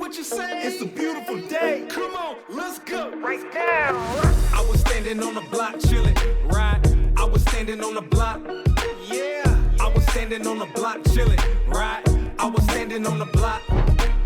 What you say? It's a beautiful day. Come on, let's go. Right now. I was standing on the block chilling, right? I was standing on the block. Yeah. I was standing on the block chilling, right? I was standing on the block.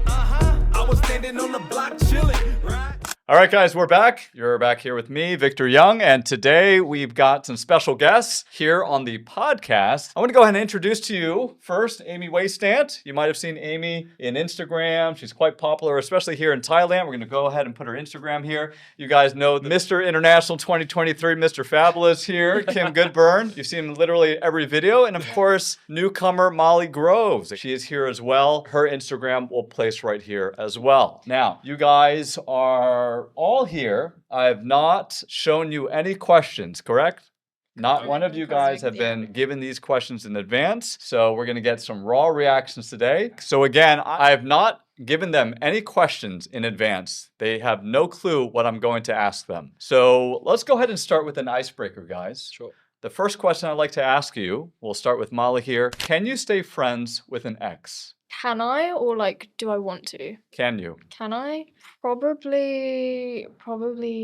I was standing on the block chilling, right? All right, guys, we're back. You're back here with me, Victor Young, and today we've got some special guests here on the podcast. I want to go ahead and introduce to you first Amelie Weygandt. You might have seen Amy in Instagram. She's quite popular, especially here in Thailand. We're going to go ahead and put her Instagram here. You guys know Mr. International 2023, Mr. Fabulous here, Kim Goodburn. You've seen literally every video. And of course, newcomer Moly Groves. She is here as well. Her Instagram will place right here as well. Now, you guys are all here. I have not shown you any questions, correct? Not one of you guys have been given these questions in advance. So we're going to get some raw reactions today. So again, I have not given them any questions in advance. They have no clue what I'm going to ask them. So let's go ahead and start with an icebreaker, guys. Sure. The first question I'd like to ask you, we'll start with Moly here. Can you stay friends with an ex? Can I, or like, do I want to? Can you? Can I? Probably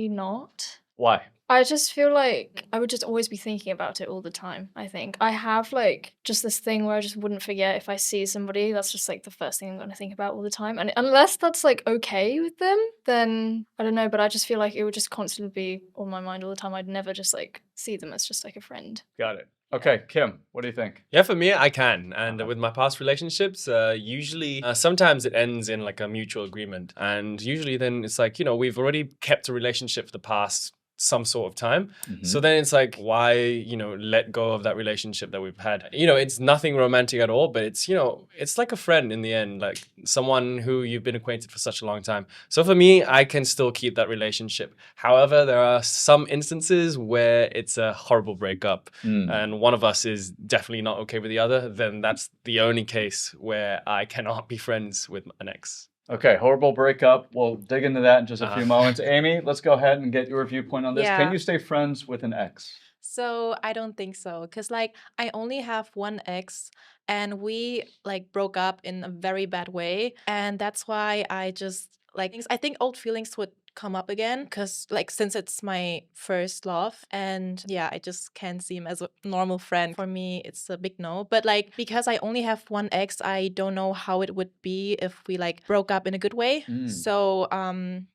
not. Why? I just feel like I would just always be thinking about it all the time, I think. I have like just this thing where I just wouldn't forget if I see somebody, that's just like the first thing I'm going to think about all the time. And unless that's like okay with them, then I don't know, but I just feel like it would just constantly be on my mind all the time. I'd never just like see them as just like a friend. Got it. Okay, Kim, what do you think? Yeah, for me, I can. And with my past relationships, usually, sometimes it ends in like a mutual agreement. And usually then it's like, you know, we've already kept a relationship for the past some sort of time. So then it's like, why, you know, let go of that relationship that we've had? You know, it's nothing romantic at all, but it's, you know, it's like a friend in the end, like someone who you've been acquainted for such a long time. So for me, I can still keep that relationship. However, there are some instances where it's a horrible breakup and one of us is definitely not okay with the other. Then that's the only case where I cannot be friends with an ex. Okay, horrible breakup. We'll dig into that in just a few moments. Amy, let's go ahead and get your viewpoint on this. Yeah. Can you stay friends with an ex? So I don't think so, because like I only have one ex and we like broke up in a very bad way. And that's why I just like, I think old feelings would come up again, because like since it's my first love, and yeah, I just can't see him as a normal friend. For me, it's a big no. But like, because I only have one ex, I don't know how it would be if we like broke up in a good way. So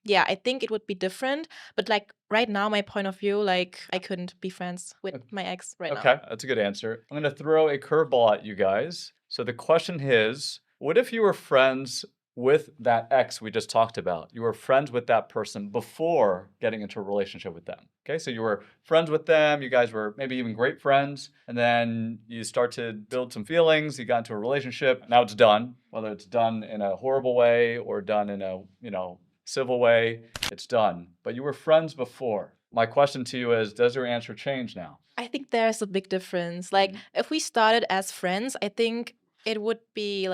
yeah, I think it would be different. But like right now, my point of view, like I couldn't be friends with my ex right now. Okay, that's a good answer. I'm going to throw a curveball at you guys. So the question is, what if you were friends with that ex we just talked about? You were friends with that person before getting into a relationship with them. Okay, so you were friends with them, you guys were maybe even great friends, and then you start to build some feelings, you got into a relationship, now it's done. Whether it's done in a horrible way or done in a, you know, civil way, it's done. But you were friends before. My question to you is, does your answer change now? I think there's a big difference. Like if we started as friends, I think it would be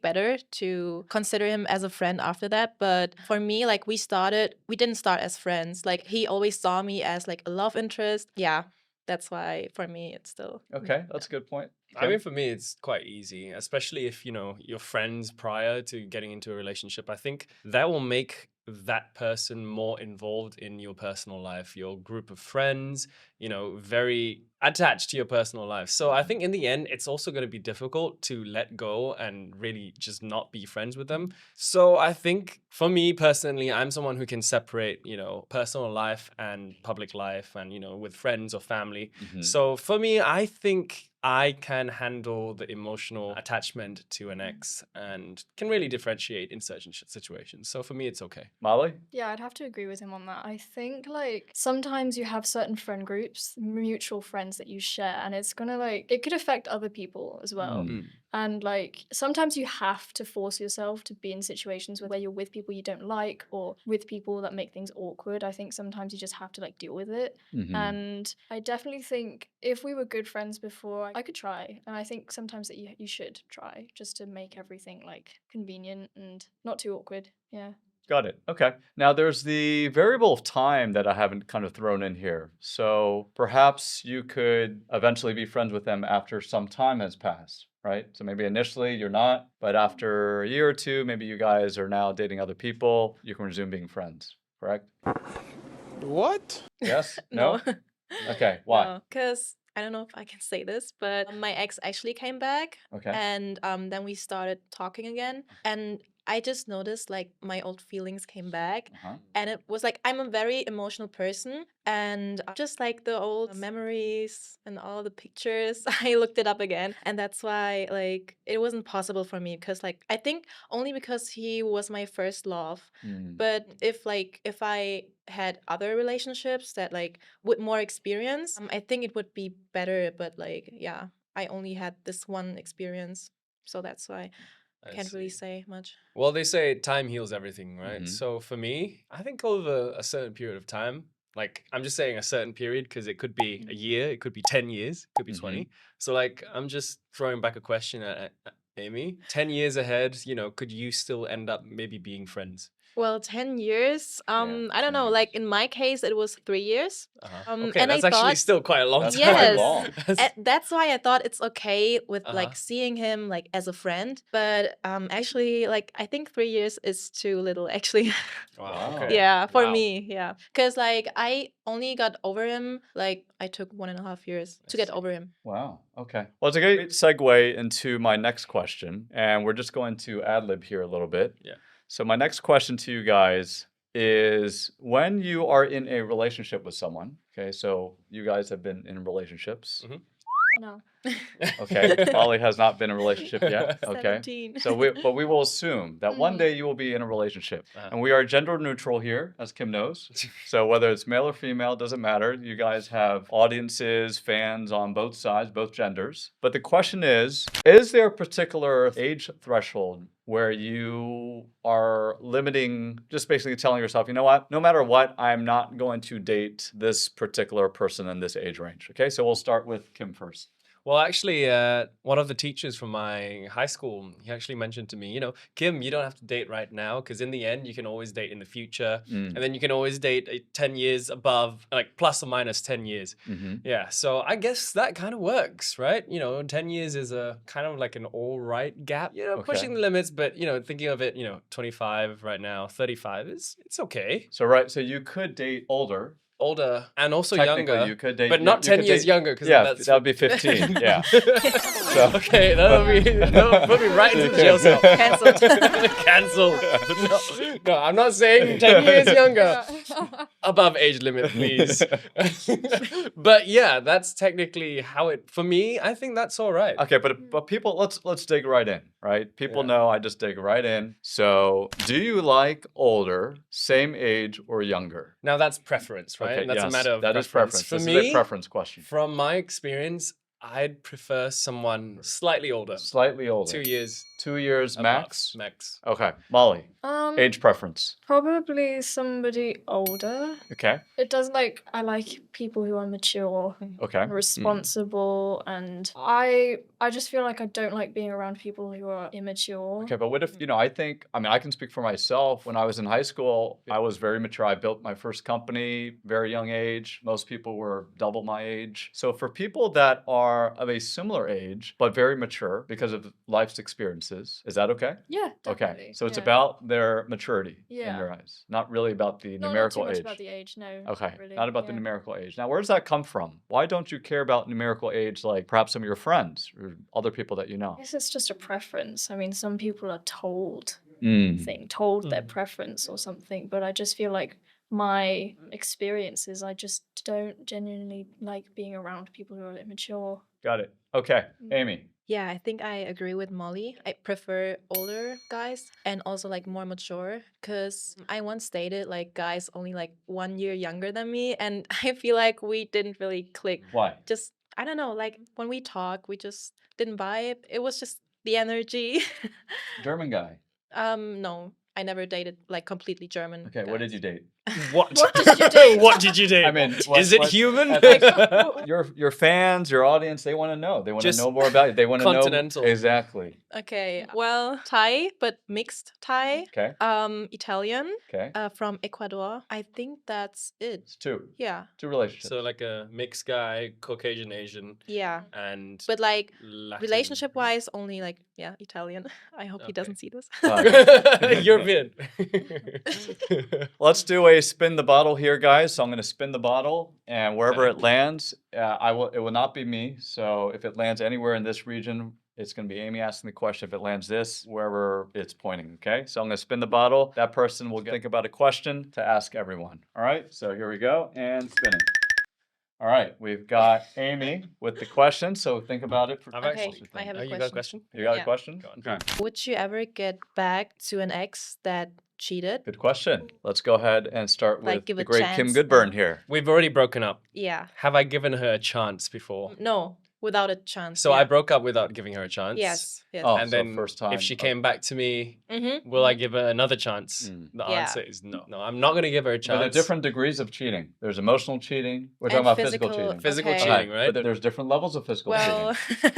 better to consider him as a friend after that. But for me, like we didn't start as friends. Like he always saw me as like a love interest. Yeah, that's why for me it's still. Okay, that's a good point. I mean, for me, it's quite easy, especially if, you know, you're friends prior to getting into a relationship. I think that will make that person more involved in your personal life, your group of friends, you know, very attached to your personal life. So I think in the end, it's also going to be difficult to let go and really just not be friends with them. So I think for me personally, I'm someone who can separate, you know, personal life and public life and, you know, with friends or family. So for me, I think I can handle the emotional attachment to an ex and can really differentiate in certain situations. So for me, it's okay. Moly? Yeah, I'd have to agree with him on that. I think like sometimes you have certain friend groups, mutual friends that you share, and it's gonna like, it could affect other people as well. And like sometimes you have to force yourself to be in situations where you're with people you don't like or with people that make things awkward. I think sometimes you just have to like deal with it. And I definitely think if we were good friends before, I could try. And I think sometimes that you should try just to make everything like convenient and not too awkward. Yeah. Got it. Okay. Now there's the variable of time that I haven't kind of thrown in here. So perhaps you could eventually be friends with them after some time has passed. right? So maybe initially you're not, but after a year or two, maybe you guys are now dating other people. You can resume being friends, correct? What? Yes? No. No? Okay, why? No, because I don't know if I can say this, but my ex actually came back, Okay. and then we started talking again, and I just noticed like my old feelings came back, Uh-huh. and it was like I'm a very emotional person, and just like the old memories and all the pictures, I looked it up again, and that's why like it wasn't possible for me because like I think only because he was my first love. Mm. But if I had other relationships that like with more experience, I think it would be better. But like yeah, I only had this one experience, so that's why I I can't really see. say much. Well, they say time heals everything, right? Mhm. So for me, I think over a certain period of time, like I'm just saying a certain period because it could be a year, it could be 10 years, it could be Mhm. 20. So like I'm just throwing back a question at Amy. 10 years ahead, could you still end up maybe being friends? Well, 10 years. Yeah, I 10 don't know. Like years. in my case, it was 3 years. Okay, And I that's actually thought, still quite a long That's time. quite yes, long. that's why I thought it's okay with Uh-huh. like seeing him like as a friend. But actually, like I think 3 years is too little. Actually, Wow. Wow. Okay. yeah, for Wow. me, yeah, because like I only got over him. Like I took 1.5 years I to get see. over him. Wow. Okay. Well, it's a great segue into my next question, and we're just going to ad lib here a little bit. Yeah. So my next question to you guys is when you are in a relationship with someone, okay, so you guys have been in relationships. Mhm. No. Okay. Molly has not been in a relationship yet. Okay. 17. So but we will assume that one day you will be in a relationship. And we are gender neutral here, as Kim knows. So whether it's male or female, doesn't matter. You guys have audiences, fans on both sides, both genders. But the question is there a particular age threshold where you are limiting, just basically telling yourself, you know what, no matter what, I'm not going to date this particular person in this age range? Okay, so we'll start with Kim first. Well, actually, one of the teachers from my high school, he actually mentioned to me, Kim, you don't have to date right now because in the end, you can always date in the future. And then you can always date 10 years above, like plus or minus 10 years. Mm-hmm. Yeah, so I guess that kind of works, right? 10 years is a kind of like an all right gap, pushing the limits, but, thinking of it, 25 right now, 35 it's okay. So you could date older. Older and also Technically, younger, you could date, but not you 10 could years date- younger because Yeah, that's that would be 15. Yeah. So, okay, that'll put me right into the jail cell. Cancelled. Cancelled. No, I'm not saying 10 years younger. Above age limit, please. But yeah, that's technically how it. For me, I think that's all right. Okay, but people, let's dig right in, right? People Yeah. know I just dig right in. So, do you like older, same age, or younger? Now that's preference, right? Okay, That's a yes, matter of that preference. is preference. For This me, is a preference question. from my experience, I'd prefer someone slightly older. Slightly older. 2 years 2 years above, max. Max. Okay, Molly, Um, age preference. Probably somebody older. Okay, It does I like people who are mature, okay. responsible, and I just feel like I don't like being around people who are immature. Okay, but what if, I can speak for myself. When I was in high school, I was very mature. I built my first company, very young age. Most people were double my age. So for people that are of a similar age, but very mature because of life's experiences, is that okay? Yeah, definitely. Okay, so it's yeah. about their maturity in Yeah. your eyes, not really about the not numerical too much age. about the age, no. Okay, really, not about the yeah. numerical age. Now, where does that come from? Why don't you care about numerical age like perhaps some of your friends or other people that you know? I guess it's just a preference. I mean, some people are told Mm. told their preference or something, but I just feel like my experiences, I just don't genuinely like being around people who are immature. Got it. Okay, Amy. Yeah, I think I agree with Molly. I prefer older guys and also like more mature because I once dated like guys only like 1 year younger than me, and I feel like we didn't really click. Why? Just I don't know, like when we talk, we just didn't vibe. It was just the energy. German guy. No, I never dated like completely German. Okay, what did guys. you date? What? What did you do? What did you do? I mean, is it human? your fans, your audience, they want to know. They want to Just know more about you. They want to know continental. exactly. Okay, well, Thai, but mixed Thai. Okay. Italian. Okay. From Ecuador. I think that's it. It's two Yeah. relationships. So like a mixed guy, Caucasian Asian, Yeah. and But like Latin. relationship wise, only like Italian. I hope he doesn't see this. European. Let's do a spin the bottle here, guys. So I'm going to spin the bottle, and wherever it lands, it will not be me. So if it lands anywhere in this region, it's going to be Amy asking the question. If it lands this, wherever it's pointing, okay? So I'm going to spin the bottle. That person will think about a question to ask everyone. All right, so here we go, and spinning. All right, we've got Amy with the question, so think about it. I've Okay, actually. I have a Oh, you got a question. question? You got a Yeah. question? Go on. Okay. Would you ever get back to an ex that cheated? Good question. Let's go ahead and start Like, with give the a great Kim chance Goodburn now. here. We've already broken up. Yeah. Have I given her a chance before? No, without a chance. So I yeah. broke up without giving her a chance. Yes. Yes. Oh, And so then first time. if she came back to me, Mm-hmm. will I give her another chance? Mm. The Yeah. answer is no. No, I'm not going to give her a chance. But there are different degrees of cheating. There's emotional cheating. We're talking And about physical physical- cheating. Physical Okay. cheating, right? But there's different levels of physical Well, cheating.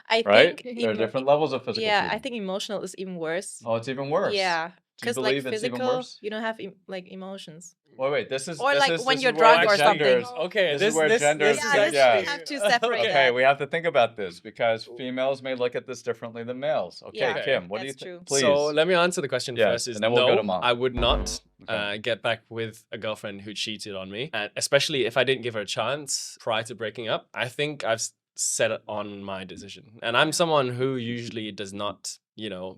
I Right? think There are different levels of physical yeah, cheating. I think emotional is even worse. Oh, it's even worse. Yeah, Do you because like believe it's even physical, worse? you don't have like emotions. Wait. This is Or this like is, when this you're is where drunk or something. genders- Okay, This is where genders- Yeah, this yeah. we have to separate Okay. Okay, that. we have to think about this because females may look at this differently than males. Okay, Yeah, Kim, what do you that's think? true. Please. So let me answer the question Yes, first. Is and then we'll go no, to Mom. I would not Okay. get back with a girlfriend who cheated on me, and especially if I didn't give her a chance prior to breaking up. I think I've set it on my decision, and I'm someone who usually does not,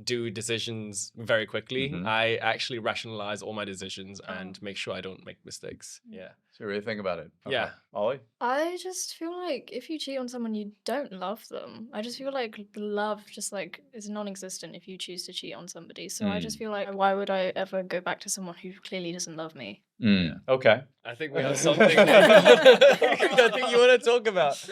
do decisions very quickly. Mhm. I actually rationalize all my decisions and make sure I don't make mistakes. Yeah. So you really think about it. Okay. Yeah. Ollie? I just feel like if you cheat on someone, you don't love them. I just feel like the love just like is non-existent if you choose to cheat on somebody. So I just feel like why would I ever go back to someone who clearly doesn't love me? Okay. I think we have something I think you want to talk about.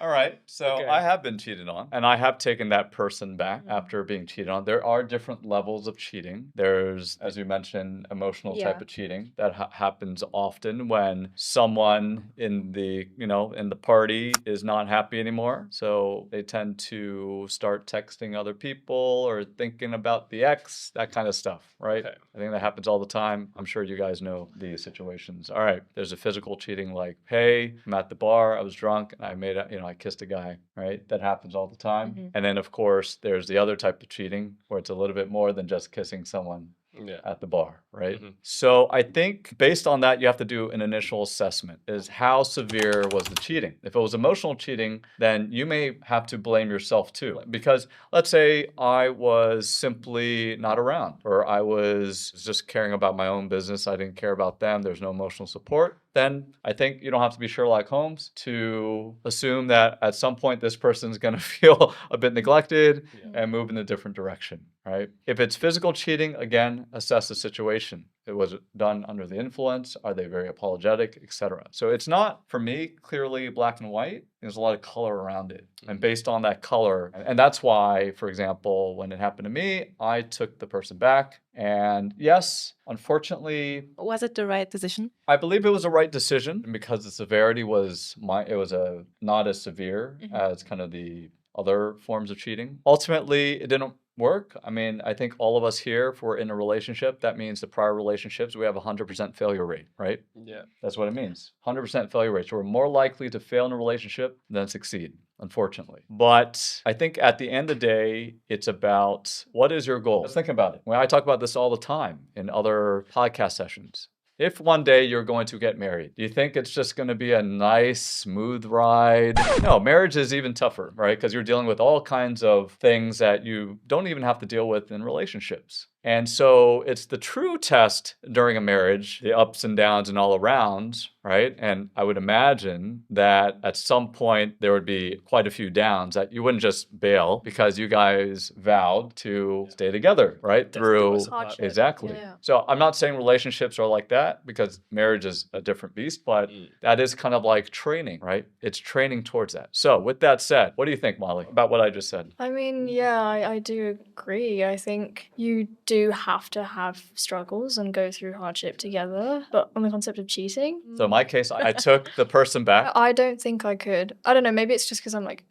All right. So Okay. I have been cheated on, and I have taken that person back after being cheated on. There are different levels of cheating. There's, as you mentioned, emotional type Yeah. of cheating that happens often when someone in the in the party is not happy anymore. So they tend to start texting other people or thinking about the ex, that kind of stuff, right? Okay. I think that happens all the time. I'm sure you guys know these situations. All right. There's a physical cheating like, hey, I'm at the bar, I was drunk, and I kissed a guy, right? That happens all the time. Mhm. And then, of course, there's the other type of cheating where it's a little bit more than just kissing someone Yeah. at the bar, right? Mhm. So I think based on that, you have to do an initial assessment is how severe was the cheating? If it was emotional cheating, then you may have to blame yourself too. Because let's say I was simply not around, or I was just caring about my own business. I didn't care about them. There's no emotional support. Then I think you don't have to be Sherlock Holmes to assume that at some point this person's going to feel a bit neglected and move in a different direction, right? If it's physical cheating, again, assess the situation. It was done under the influence. Are they very apologetic, etc.? So it's not, for me, clearly black and white. There's a lot of color around it. And based on that color, and that's why, for example, when it happened to me, I took the person back. And yes, unfortunately, Was it the right decision? I believe it was a right decision because the severity was not as severe as kind of the other forms of cheating. Ultimately, it didn't work. I mean, I think all of us here, if we're in a relationship, that means the prior relationships, we have a 100% failure rate, right? Yeah. That's what it means. 100% failure rate. So we're more likely to fail in a relationship than succeed, unfortunately. But I think at the end of the day, it's about what is your goal? Let's think about it. When I talk about this all the time in other podcast sessions. If one day you're going to get married, do you think it's just going to be a nice, smooth ride? No, marriage is even tougher, right? Because you're dealing with all kinds of things that you don't even have to deal with in relationships. And so it's the true test during a marriage, the ups and downs and all arounds, right? And I would imagine that at some point there would be quite a few downs that you wouldn't just bail because you guys vowed to stay together, right? Through Hardship. exactly. Yeah. So I'm not saying relationships are like that because marriage is a different beast, but that is kind of like training, right? It's training towards that. So with that said, what do you think, Molly, about what I just said? I mean, yeah, I do agree. I think you do do have to have struggles and go through hardship together. But on the concept of cheating, So in my case, I took the person back. I don't think I could. I don't know. Maybe it's just because I'm like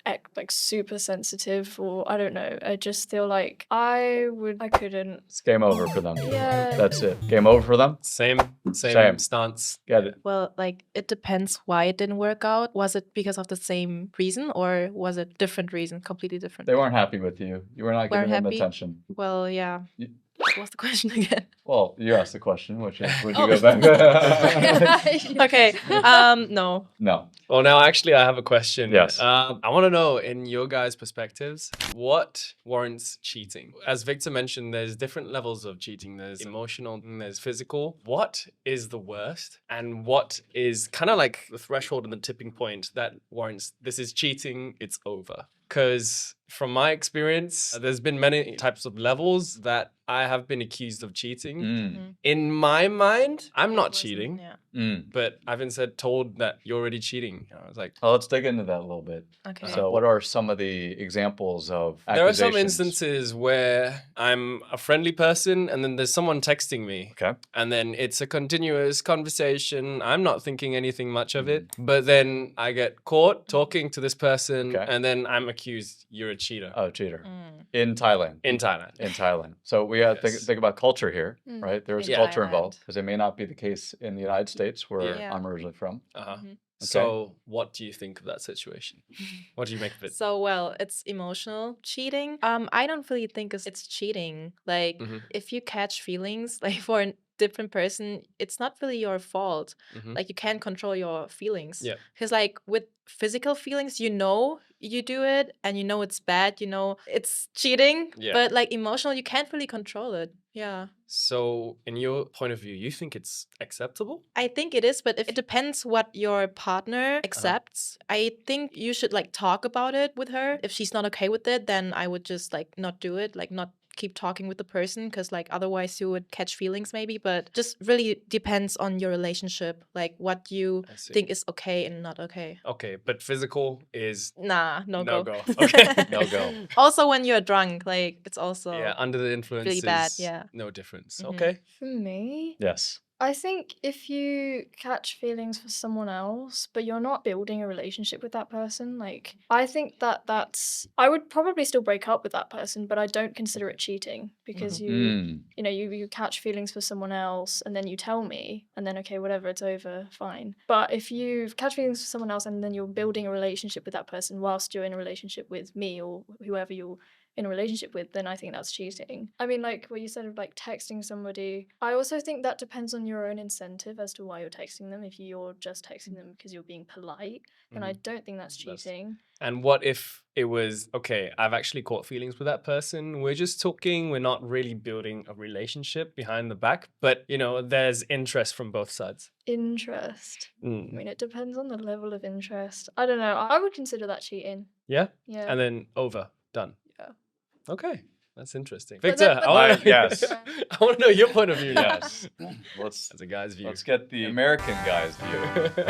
super sensitive, or I don't know. I just feel like I couldn't. It's game over for them. Yeah. That's it. Game over for them? Same Same. stance. Get it. Well, like it depends why it didn't work out. Was it because of the same reason or was it different reason, completely different? They weren't happy with you. You were not giving them happy? attention. Well, yeah. You- What's the question again? Well, you asked the question, which is, would you Oh. go back? Okay. No. No. Well, now actually, I have a question. Yes. I want to know, in your guys' perspectives, what warrants cheating? As Victor mentioned, there's different levels of cheating. There's emotional, and there's physical. What is the worst, and what is kind of like the threshold and the tipping point that warrants this is cheating? It's over. Because from my experience, there's been many types of levels that I have been accused of cheating. Mm. In my mind, I'm not cheating. Yeah. Mm. But I've been told that you're already cheating. I was like, Well, let's dig into that a little bit. Okay. So, what are some of the examples of there are some accusations? instances where I'm a friendly person and then there's someone texting me. Okay. And then it's a continuous conversation. I'm not thinking anything much of it. But then I get caught talking to this person Okay. and then I'm accused you're a cheater Oh, cheater. Mm. In Thailand. in Thailand. In Thailand. So we have to Yes. think about culture here, Mm. right? There is In culture Thailand. involved because it may not be the case in the United States where Yeah. I'm originally from. Uh-huh. Mhm. So what do you think of that situation? What do you make of it? So, well, it's emotional cheating. I don't really think it's cheating. Like, Mhm. if you catch feelings, like for a different person, it's not really your fault. Mhm. Like, you can't control your feelings. Yeah. Because, like, with physical feelings, you know you do it and you know it's bad, you know it's cheating. Yeah. But, like, emotional, you can't really control it. Yeah. So in your point of view, you think it's acceptable? I think it is, but if it depends what your partner accepts. I think you should like talk about it with her. If she's not okay with it, then I would just like not do it, like not keep talking with the person because like otherwise you would catch feelings maybe, but just really depends on your relationship, like what you I see. think is okay and not okay. Okay, but physical is Nah, no no go. go. Okay. No go. Also when you're drunk, like it's also Yeah, under the influence really bad, is yeah. no difference. Mhm. Okay. For me, Yes. I think if you catch feelings for someone else, but you're not building a relationship with that person, like, I think I would probably still break up with that person, but I don't consider it cheating because Mm. you catch feelings for someone else and then you tell me and then, okay, whatever, it's over, fine. But if you catch feelings for someone else and then you're building a relationship with that person whilst you're in a relationship with me or whoever you're in a relationship with, then I think that's cheating. I mean, like what you said of like texting somebody, I also think that depends on your own incentive as to why you're texting them. If you're just texting them because you're being polite, then I don't think that's cheating. And what if it was, okay, I've actually caught feelings with that person. We're just talking. We're not really building a relationship behind the back. But, there's interest from both sides. Interest. I Mm. mean, it depends on the level of interest. I don't know. I would consider that cheating. Yeah? Yeah. And then over. Done. Yeah. Okay. That's interesting. But Victor, then- but I want to Yes. I want to know your point of view now. Yes. Let's As a guy's view. let's get the American guy's view.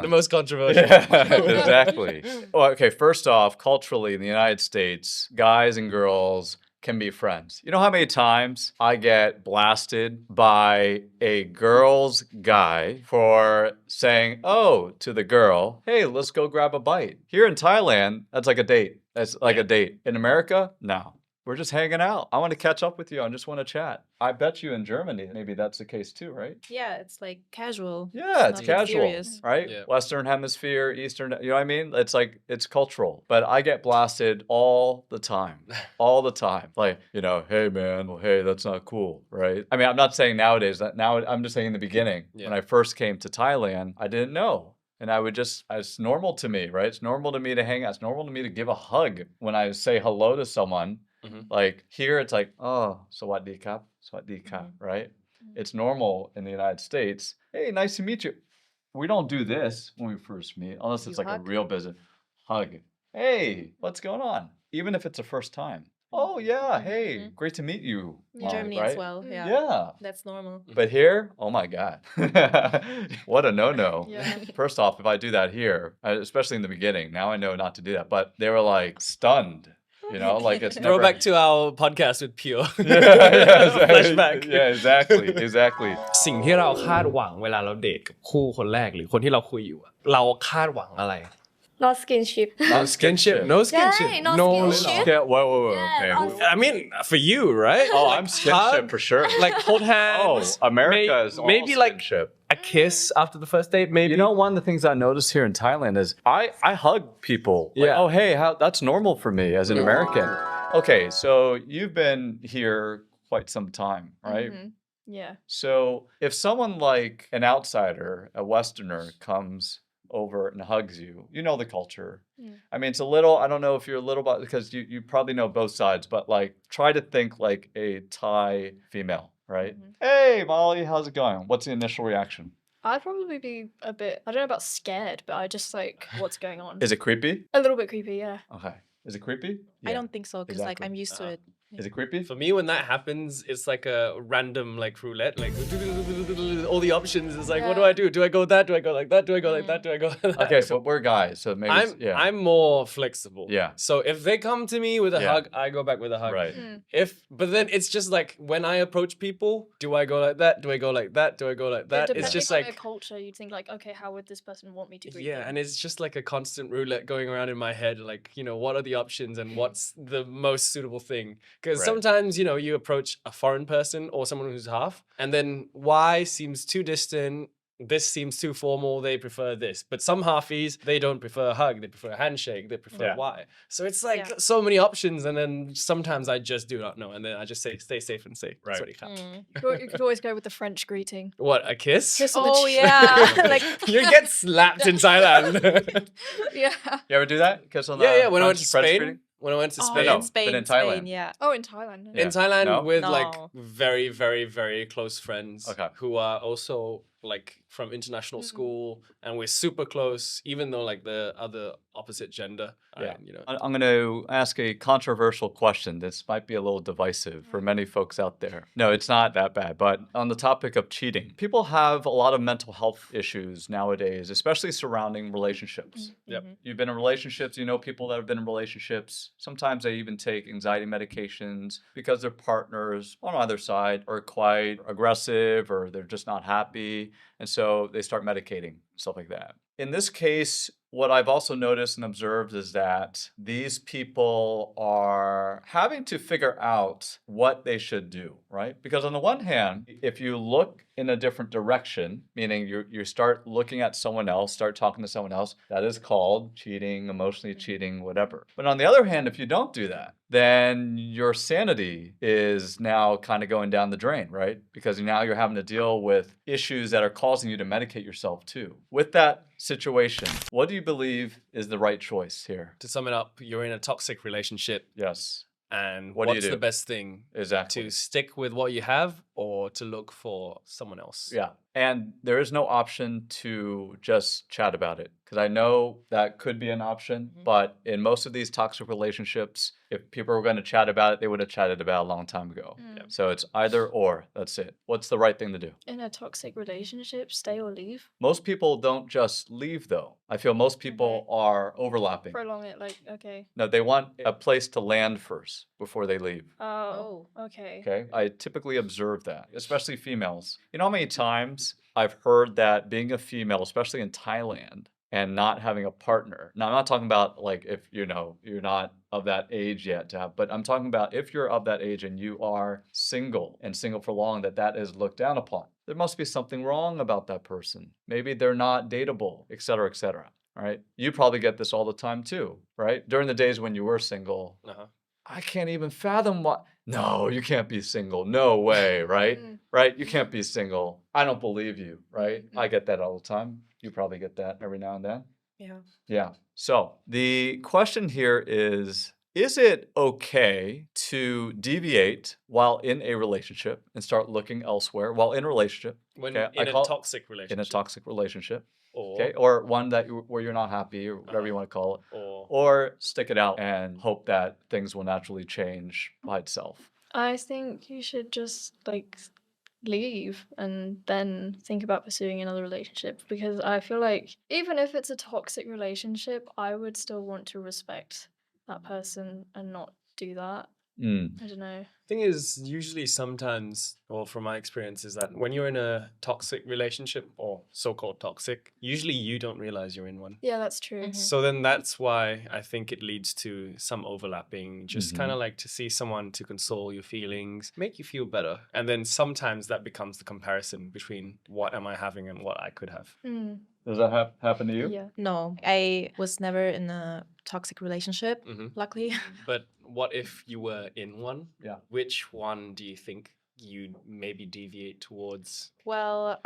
The most controversial. Yeah, exactly. Well, okay, first off, culturally in the United States, guys and girls can be friends. You know how many times I get blasted by a girl's guy for saying, oh, to the girl, hey, let's go grab a bite. Here in Thailand, that's like a date. That's like a date. In America, no. We're just hanging out. I want to catch up with you. I just want to chat. I bet you in Germany, maybe that's the case too, right? Yeah, it's like casual. Yeah, it's not casual, serious. right? Yeah. Western hemisphere, Eastern, you know what I mean? It's like, it's cultural. But I get blasted all the time. All the time. Like, hey man, well, hey, that's not cool, right? I mean, I'm not saying nowadays that now, I'm just saying in the beginning, when I first came to Thailand, I didn't know. And I would it's normal to me, right? It's normal to me to hang out. It's normal to me to give a hug when I say hello to someone. Mhm. Like here, it's like, oh, sawadee kap, right? It's normal in the United States. Hey, nice to meet you. We don't do this when we first meet, unless it's You like hug? a real business hug. Hey, what's going on? Even if it's the first time. Oh yeah, hey, Mhm. great to meet you. In Mom, Germany right? as well. Yeah. Yeah. That's normal. But here, oh my God, what a no-no. Yeah. First off, if I do that here, especially in the beginning, now I know not to do that. But they were like stunned. Like it's never. Throwback to our podcast with Pure. Flashback. Flashback. Yeah, exactly. สิ่งที่เราคาดหวังเวลาเราเดทกับคู่คนแรกหรือคนที่เราคุยอยู่อะเราคาดหวังอะไร Not skinship. No skinship. No skinship. Yeah, no no skinship. Yeah, whoa. Yeah, Okay. I mean, for you, right? Oh, I'm skinship for sure. Like hold hands. Oh, America is all maybe like skinship. a kiss after the first date. Maybe. You know, one of the things I noticed here in Thailand is I hug people. Like, Yeah. oh, hey, that's normal for me as an American. Okay, so you've been here quite some time, right? Mhm. Yeah. So if someone like an outsider, a Westerner, comes over and hugs you, you know the culture. Mm. I mean, it's a little, I don't know if you're a little, because you probably know both sides, but like try to think like a Thai female, right? Mhm. Hey, Molly, how's it going? What's the initial reaction? I'd probably be a bit, I don't know about scared, but I just like, what's going on? Is it creepy? A little bit creepy, yeah. Okay. Is it creepy? I don't think so because like exactly. I'm used to it. Is it creepy? For me, when that happens, it's like a random like roulette, like all the options. It's like, what do I do? Do I go that? Do I go like that? Do I go like that? Do I go like that? Okay, so we're guys, so maybe I'm more flexible. Yeah. So if they come to me with a Yeah. hug, I go back with a hug. right. But then it's just like when I approach people, do I go like that? Do I go like that? Do I go like that? Depending It's just on like their culture, you'd think like, okay, how would this person want me to greet yeah, them? and it's just like a constant roulette going around in my head. Like, what are the options and what's the most suitable thing? Because Right. sometimes, you approach a foreign person or someone who's half, and then Y seems too distant. This seems too formal. They prefer this. But some halfies, they don't prefer a hug. They prefer a handshake. They prefer Yeah. Y. So it's like Yeah. so many options. And then sometimes I just do not know. And then I just say, stay safe and safe. Right. Sorry, clap. You could always go with the French greeting. What, a kiss? Kiss on the Oh cheek. yeah, like You get slapped in Thailand. Yeah. You ever do that? Kiss on the yeah. When I went to French Spain. greeting? When I went to oh, Spain. no, in Spain, but in Thailand. Spain, yeah. Oh, in Thailand. Yeah. In Thailand No? with like No. very, very, very close friends Okay. who are also like from international school, and we're super close, even though like the other opposite gender. Yeah. And, I'm going to ask a controversial question. This might be a little divisive for many folks out there. No, it's not that bad. But on the topic of cheating, people have a lot of mental health issues nowadays, especially surrounding relationships. Yep. You've been in relationships, you know people that have been in relationships. Sometimes they even take anxiety medications because their partners on either side are quite aggressive or they're just not happy. And so they start medicating, stuff like that. In this case, what I've also noticed and observed is that these people are having to figure out what they should do, right? Because on the one hand, if you look in a different direction, meaning you start looking at someone else, start talking to someone else, that is called cheating, emotionally cheating, whatever. But on the other hand, if you don't do that, then your sanity is now kind of going down the drain, right? Because now you're having to deal with issues that are causing you to medicate yourself too. With that situation, what do you believe is the right choice here? to sum it up, you're in a toxic relationship, Yes, and What do you what's do? the best thing? exactly. To stick with what you have or to look for someone else? Yeah. And there is no option to just chat about it. Because I know that could be an option, but in most of these toxic relationships, if people were going to chat about it, they would have chatted about it a long time ago. So it's either or. That's it. What's the right thing to do? In a toxic relationship, stay or leave. Most people don't just leave, though. I feel most people are overlapping. Prolong it, like, okay. No, they want a place to land first before they leave. Oh, okay. Okay. I typically observe that, especially females. You know how many times I've heard that being a female, especially in Thailand, and not having a partner. Now, I'm not talking about like if you're not of that age yet to have, but I'm talking about if you're of that age and you are single and single for long, that is looked down upon. There must be something wrong about that person. Maybe they're not dateable, et cetera, et cetera. All right. You probably get this all the time too, right? During the days when you were single. Uh-huh. I can't even fathom what. No, you can't be single. No way, right? Right? You can't be single. I don't believe you, right? I get that all the time. You probably get that every now and then. Yeah. Yeah. So the question here is it okay to deviate while in a relationship and start looking elsewhere while in a relationship? When Okay, in I a call- toxic relationship. In a toxic relationship. Or, Okay. Or one where you're not happy or whatever you want to call it. Or stick it out and hope that things will naturally change by itself. I think you should just like leave and then think about pursuing another relationship, because I feel like even if it's a toxic relationship, I would still want to respect that person and not do that. Mm. I don't know. Thing is, usually sometimes, or from my experience, is that when you're in a toxic relationship or so-called toxic, usually you don't realize you're in one. Yeah, that's true. Mhm. So then that's why I think it leads to some overlapping, just kind Mhm. of like to see someone to console your feelings, make you feel better. And then sometimes that becomes the comparison between what am I having and what I could have. Mm, Does that happen to you? yeah. No, I was never in a toxic relationship, Mhm. luckily. But what if you were in one? Yeah. Which one do you think you'd maybe deviate towards? Well,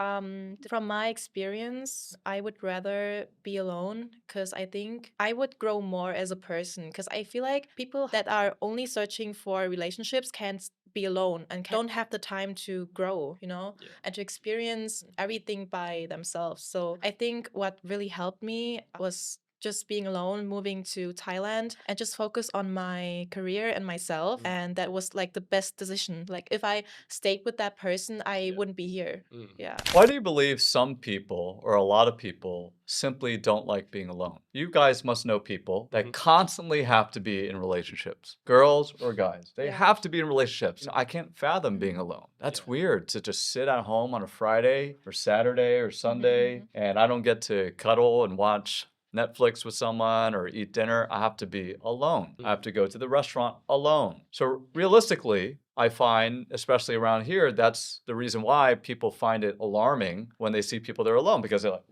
from my experience, I would rather be alone because I think I would grow more as a person. Because I feel like people that are only searching for relationships can't be alone and don't have the time to grow, Yeah. and to experience everything by themselves. So I think what really helped me was just being alone, moving to Thailand, and just focus on my career and myself. And that was like the best decision. Like if I stayed with that person, I Yeah. wouldn't be here. Mm. Yeah. Why do you believe some people or a lot of people simply don't like being alone? You guys must know people that Mhm. constantly have to be in relationships, girls or guys. They Yeah. have to be in relationships. I can't fathom being alone. That's Yeah. weird to just sit at home on a Friday or Saturday or Sunday and I don't get to cuddle and watch Netflix with someone or eat dinner. I have to be alone. I have to go to the restaurant alone. So realistically, I find, especially around here, that's the reason why people find it alarming when they see people that are alone because they're like,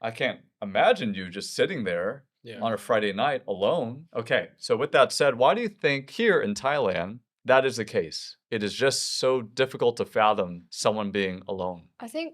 I can't imagine you just sitting there Yeah. on a Friday night alone. Okay, so with that said, why do you think here in Thailand that is the case? It is just so difficult to fathom someone being alone. I think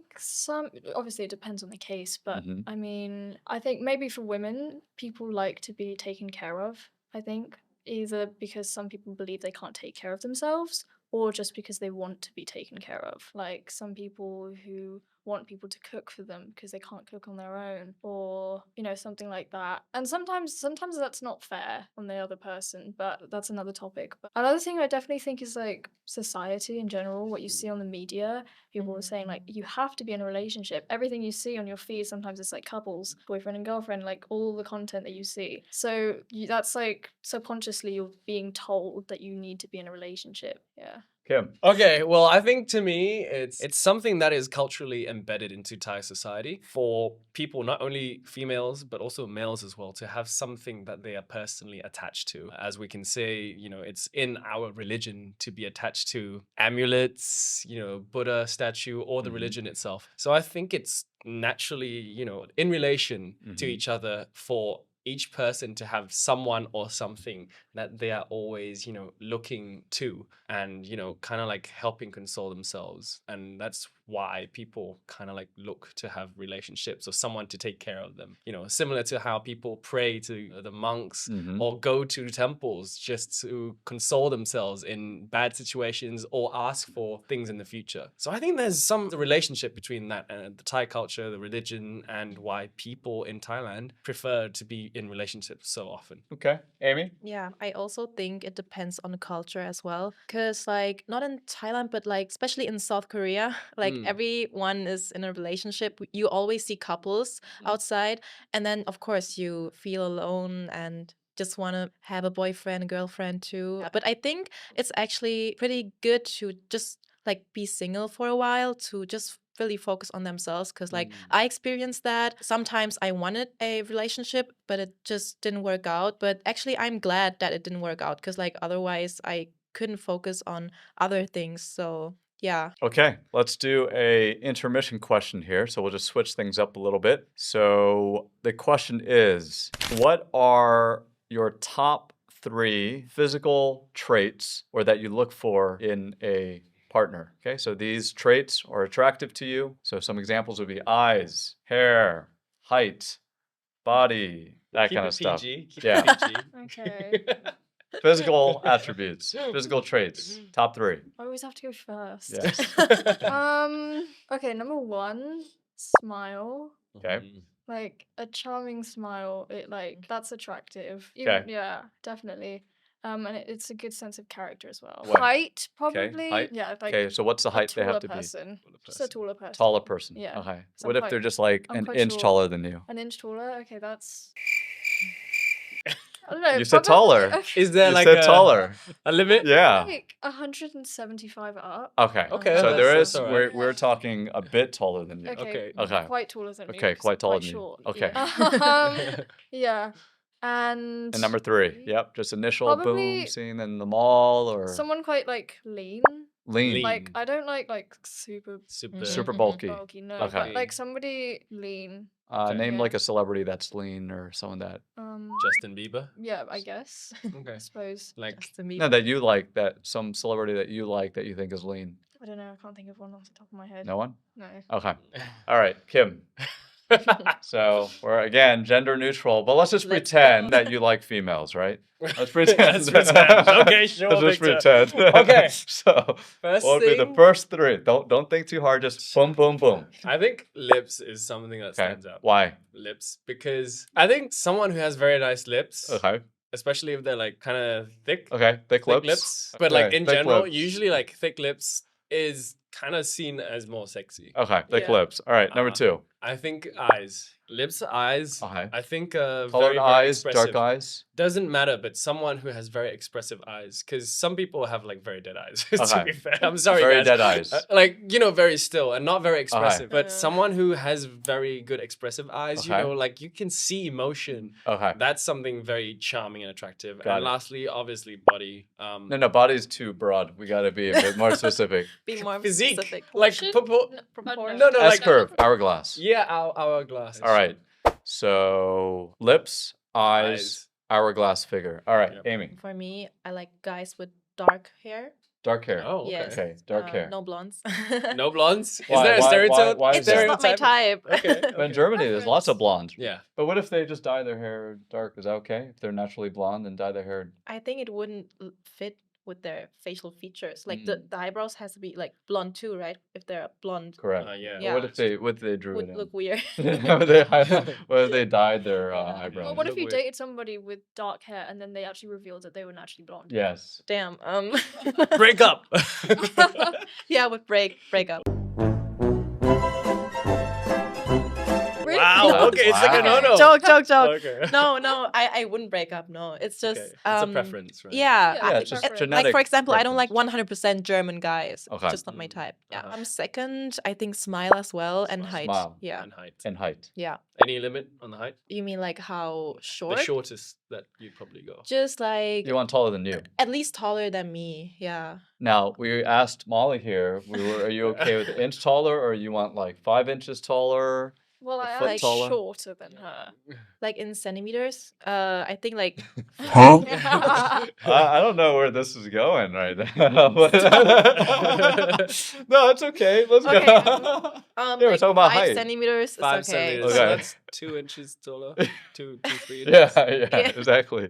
obviously it depends on the case, but Mhm. I mean, I think maybe for women, people like to be taken care of, I think, either because some people believe they can't take care of themselves or just because they want to be taken care of. Like some people who want people to cook for them because they can't cook on their own or, something like that. And sometimes that's not fair on the other person, but that's another topic. But another thing I definitely think is like society in general, what you see on the media. People are saying like you have to be in a relationship. Everything you see on your feed, sometimes it's like couples, boyfriend and girlfriend, like all the content that you see. So that's like subconsciously you're being told that you need to be in a relationship. Yeah. Kim. Okay, well, I think to me, it's something that is culturally embedded into Thai society for people, not only females, but also males as well, to have something that they are personally attached to. As we can say, it's in our religion to be attached to amulets, Buddha statue, or the religion itself. So I think it's naturally, in relation to each other for each person to have someone or something that they are always, looking to and, kind of like helping console themselves. And that's why people kind of like look to have relationships or someone to take care of them, similar to how people pray to the monks or go to temples just to console themselves in bad situations or ask for things in the future. So I think there's some relationship between that and the Thai culture, the religion, and why people in Thailand prefer to be in relationships so often. Okay. Amy? Yeah, I also think it depends on the culture as well. Because, like, not in Thailand, but like, especially in South Korea, like, everyone is in a relationship. You always see couples outside. And then, of course, you feel alone and just want to have a boyfriend, girlfriend too. But I think it's actually pretty good to just like be single for a while to just really focus on themselves because like I experienced that. Sometimes I wanted a relationship but it just didn't work out, but actually I'm glad that it didn't work out because like otherwise I couldn't focus on other things. So yeah. Okay, let's do a intermission question here. So we'll just switch things up a little bit. So the question is, what are your top 3 physical traits or that you look for in a partner? Okay, so these traits are attractive to you. So some examples would be eyes, hair, height, body, that kind of stuff. Keep Yeah. it PG. Okay. Physical attributes, physical traits, top 3. I always have to go first. Yes. Okay, number 1, smile. Okay. Like a charming smile, that's attractive. Okay. Yeah, definitely. And it's a good sense of character as well. What? Height, probably. height. Yeah, like Okay, so what's the a height they have taller to be? person. Just a taller person. Taller person. Yeah. Okay. So What if they're just like I'm an quite inch short. taller than you? An inch taller. Okay, that's. I don't know. You said probably- taller. Okay. Is there You like said taller. a limit? Yeah. Like 175 up. Okay. Okay, So there that's is. alright. we're talking a bit taller than you. Okay. Okay. Quite taller than me. Okay, 'cause quite I'm taller than you. short. Okay. Yeah. And And number 3. Yep. Just initial boom Probably scene in the mall or someone quite like lean. lean. Like Lean. I don't like super Super. Super Mhm. bulky. bulky. No, Okay. but like somebody lean. Name Yeah. like a celebrity that's lean or someone that Justin Bieber. Yeah, I guess. Okay. I suppose. Like Justin Bieber. no that you like that some celebrity that you like that you think is lean. I don't know. I can't think of one off the top of my head. No one? No. Okay. All right, Kim. So we're again gender neutral, but let's just Let's pretend go. that you like females, right? Let's pretend. Let's pretend. Okay, sure, Let's just Victor. pretend. Okay. So First what would be the thing- first 3? Don't think too hard. Just boom, boom, boom. I think lips is something that Okay. stands out. Why? Lips, because I think someone who has very nice lips, Okay. especially if they're like kind of thick, Okay. Thick thick lips. but like Okay, in thick general, lips. usually like thick lips is kind of seen as more sexy. Okay. Thick Yeah. lips. All right. Number 2. I think eyes, lips, eyes. Okay. I think Colored very, very eyes, expressive. dark eyes. Doesn't matter, but someone who has very expressive eyes, because some people have like very dead eyes. To Okay. be fair, I'm sorry, Very guys. dead eyes. Like very still and not very expressive. But Yeah. someone who has very good expressive eyes, Okay. like you can see emotion. Okay. That's something very charming and attractive. Got and it. lastly, obviously, body. No, body's too broad. We got to be a bit more specific. Be more Physique. specific. Like Proportion? Proportion. No, S like curve, hourglass. Yeah, hourglass. All right. So lips, eyes, hourglass figure. All right, Yep. Amy. For me, I like guys with dark hair. Dark hair. Oh, okay. Yes. Okay, dark hair. No blondes. No blondes? Is Why- there a why- stereotype? why is It's just not my Stereotype? type. Okay. But in Germany, there's lots of blondes. Yeah. But what if they just dye their hair dark? Is that okay? If they're naturally blonde and dye their hair? I think it wouldn't fit with their facial features. Like Mm. the eyebrows has to be like blonde too, right? If they're blonde, Correct. Yeah. But Yeah. what if they drew would it in? look weird. what if they dyed their Well, eyebrows? what if Look you weird. dated somebody with dark hair and then they actually revealed that they were naturally blonde? Yes. Damn. Break up. Yeah, with break up. Really? Wow. Okay, it's like a Wow. no-no. Joke. Okay. No, I wouldn't break up. No, it's just Okay. It's a preference, right? Yeah, Yeah, I- Yeah, it's just preference. genetic. like for example, I don't preference. like 100% German guys. Okay. Just not my type. Yeah. Uh-huh. Second, I think smile as well and Smile. height. Smile. Yeah. And height. And height. Yeah. Any limit on the height? You mean like how short? The shortest that you'd probably go. Just like You want taller than you. at least taller than me. Yeah. Now we asked Molly here. Are you okay with an inch taller, or you want like 5 inches taller? Well, I foot am taller? shorter than her. Like in centimeters. I think like I don't know where this is going right now. No, it's okay. Let's Okay. go. Yeah, we're like talking about 5 height. centimeters. 5 it's okay. centimeters. Okay. So that's 2 inches taller. 3 inches. Yeah, Yeah. exactly.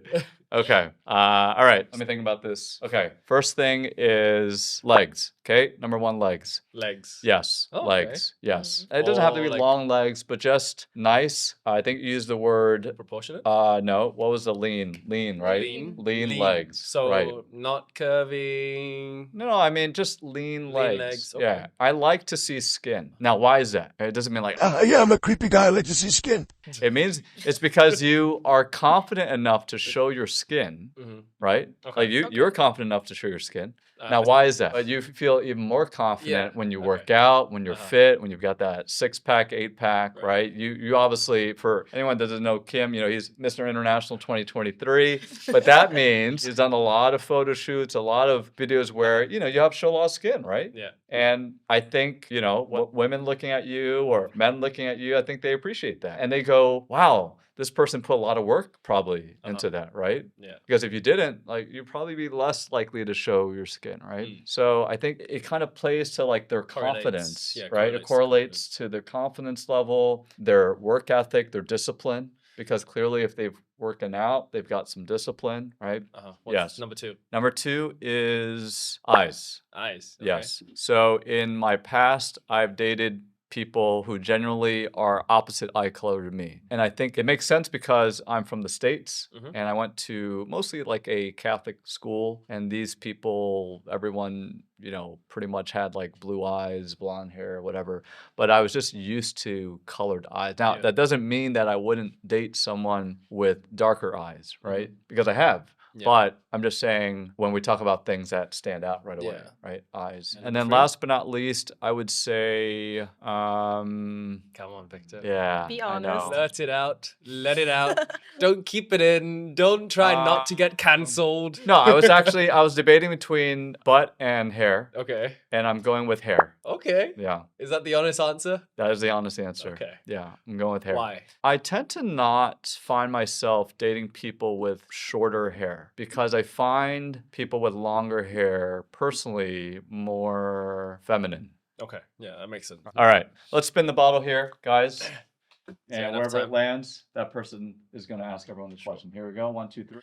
Okay. All right. Let me think about this. Okay. First thing is legs. Okay. Number 1, legs. Legs. Yes. Oh, okay. Legs. Yes. It doesn't have to Or, be like- long legs, but just nice. I think you used the word. Proportionate? No. What was the lean? Lean, right? Lean. Lean legs. So right. not curving. No, I mean just lean legs. legs, Yeah. okay. I like to see skin. Now, why is that? It doesn't mean like Yeah, I'm a creepy guy. I like to see skin. it means it's because you are confident enough to show your skin, Mhm. right? Okay. Like you're confident enough to show your skin. Now, I- why is that? But you feel even more confident Yeah, when you okay. work out, when you're Uh-huh. fit, when you've got that 6-pack, 8-pack, Right. right? You obviously, for anyone that doesn't know Kim, he's Mr. International 2023, but that means he's done a lot of photo shoots, a lot of videos where you have to show a lot of skin, right? Yeah. And I think, women looking at you or men looking at you, I think they appreciate that. And they go, wow, this person put a lot of work probably into that, right? Yeah. Because if you didn't, you'd probably be less likely to show your skin, right? Mm. So I think it kind of plays to their Correlates. confidence, Yeah, right? It correlates to correlates to their confidence level, their work ethic, their discipline. Because clearly if they've working out, they've got some discipline, right? What's Yes. number 2? Number 2 is eyes. Eyes. Okay. Yes. So in my past, I've dated people who generally are opposite eye color to me. And I think it makes sense because I'm from the States and I went to mostly like a Catholic school. And these people, everyone, you know, pretty much had like blue eyes, blonde hair, whatever. But I was just used to colored eyes. Now, that doesn't mean that I wouldn't date someone with darker eyes, right? Because I have. Yeah. But I'm just saying when we talk about things that stand out right away, Yeah. right? Eyes. And And then fruit. last but not least, I would say, Come on, Victor. yeah. Be I honest. know. Let it out. Let it out. Don't keep it in. Don't try not to get cancelled. No, I was debating between butt and hair, Okay. and I'm going with hair. Okay. Yeah, Is that the honest answer? that is the honest answer. Okay. Yeah, I'm going with hair. Why? I tend to not find myself dating people with shorter hair because I find people with longer hair personally more feminine. Okay. Yeah, that makes sense. All right, let's spin the bottle here, guys. there And enough wherever it time? lands, that person is going to ask everyone this question. Here we go. 1, 2, 3.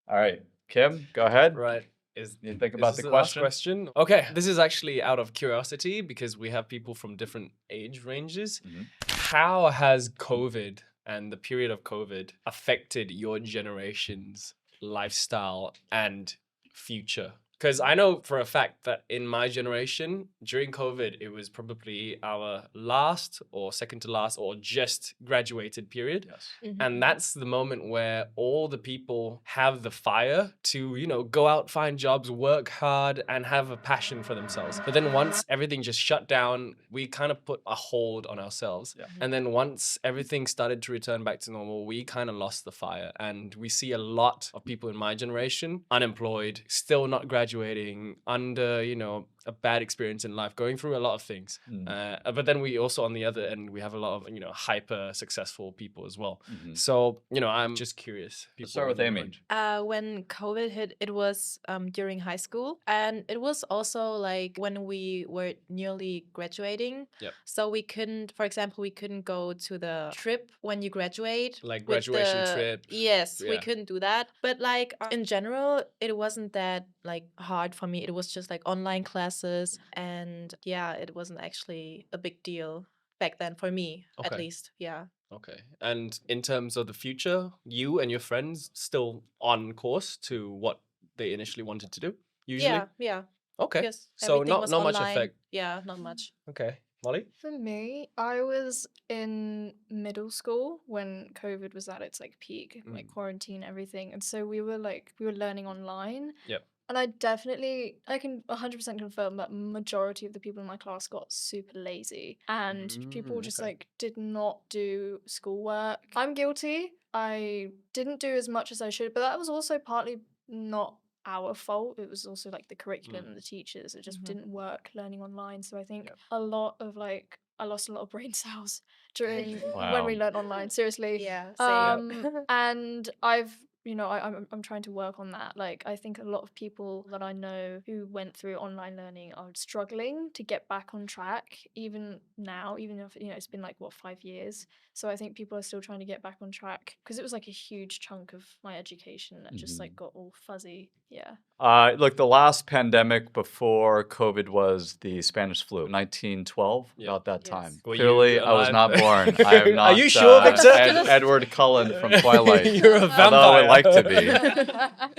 All right, Kim, go ahead. Right. Is You think is about this the last question? question? Okay. This is actually out of curiosity because we have people from different age ranges. How has COVID and the period of COVID affected your generation's lifestyle and future? Because I know for a fact that in my generation, during COVID, it was probably our last or second to last or just graduated period. Yes. And that's the moment where all the people have the fire to, you know, go out, find jobs, work hard, and have a passion for themselves. But then once everything just shut down, we kind of put a hold on ourselves. Yeah. And then once everything started to return back to normal, we kind of lost the fire. And we see a lot of people in my generation unemployed, still not graduating, under, you know, a bad experience in life, going through a lot of things. But then we also, on the other end, we have a lot of, you know, hyper successful people as well. So, you know, I'm just curious. Let's start with in your Amy. range. When COVID hit, it was during high school, and it was also like when we were nearly graduating. Yep. So we couldn't, for example, we couldn't go to the trip when you graduate. Like with graduation the- trip. Yes, we Yeah. couldn't do that. But like in general, it wasn't that like hard for me. It was just like online classes, and yeah, it wasn't actually a big deal back then for me, at Okay. least. Yeah. Okay. And in terms of the future, you and your friends still on course to what they initially wanted to do? Usually? Yeah, yeah. Okay. Because So everything not was much online. effect. Yeah, not much. Okay. Molly? For me, I was in middle school when COVID was at its like peak, like quarantine, everything. And so we were learning online. Yep. And I can 100% confirm that majority of the people in my class got super lazy and people just okay. like did not do schoolwork. I'm guilty. I didn't do as much as I should, but that was also partly not our fault. It was also like the curriculum and the teachers. It just didn't work learning online. So I think I lost a lot of brain cells during when we Wow. learned online. Seriously. Yeah, same. And I'm trying to work on that. Like, I think a lot of people that I know who went through online learning are struggling to get back on track, even now, even if, you know, it's been like, 5 years. So I think people are still trying to get back on track because it was like a huge chunk of my education that just like got all fuzzy. Yeah. Look, the last pandemic before COVID was the Spanish flu, 1912, Yeah. about that Yes. time. Were you Clearly, I was alive? not born. I am not. Are you sure, Victor? Edward Cullen from Twilight. You're a vampire. Although I would like to be.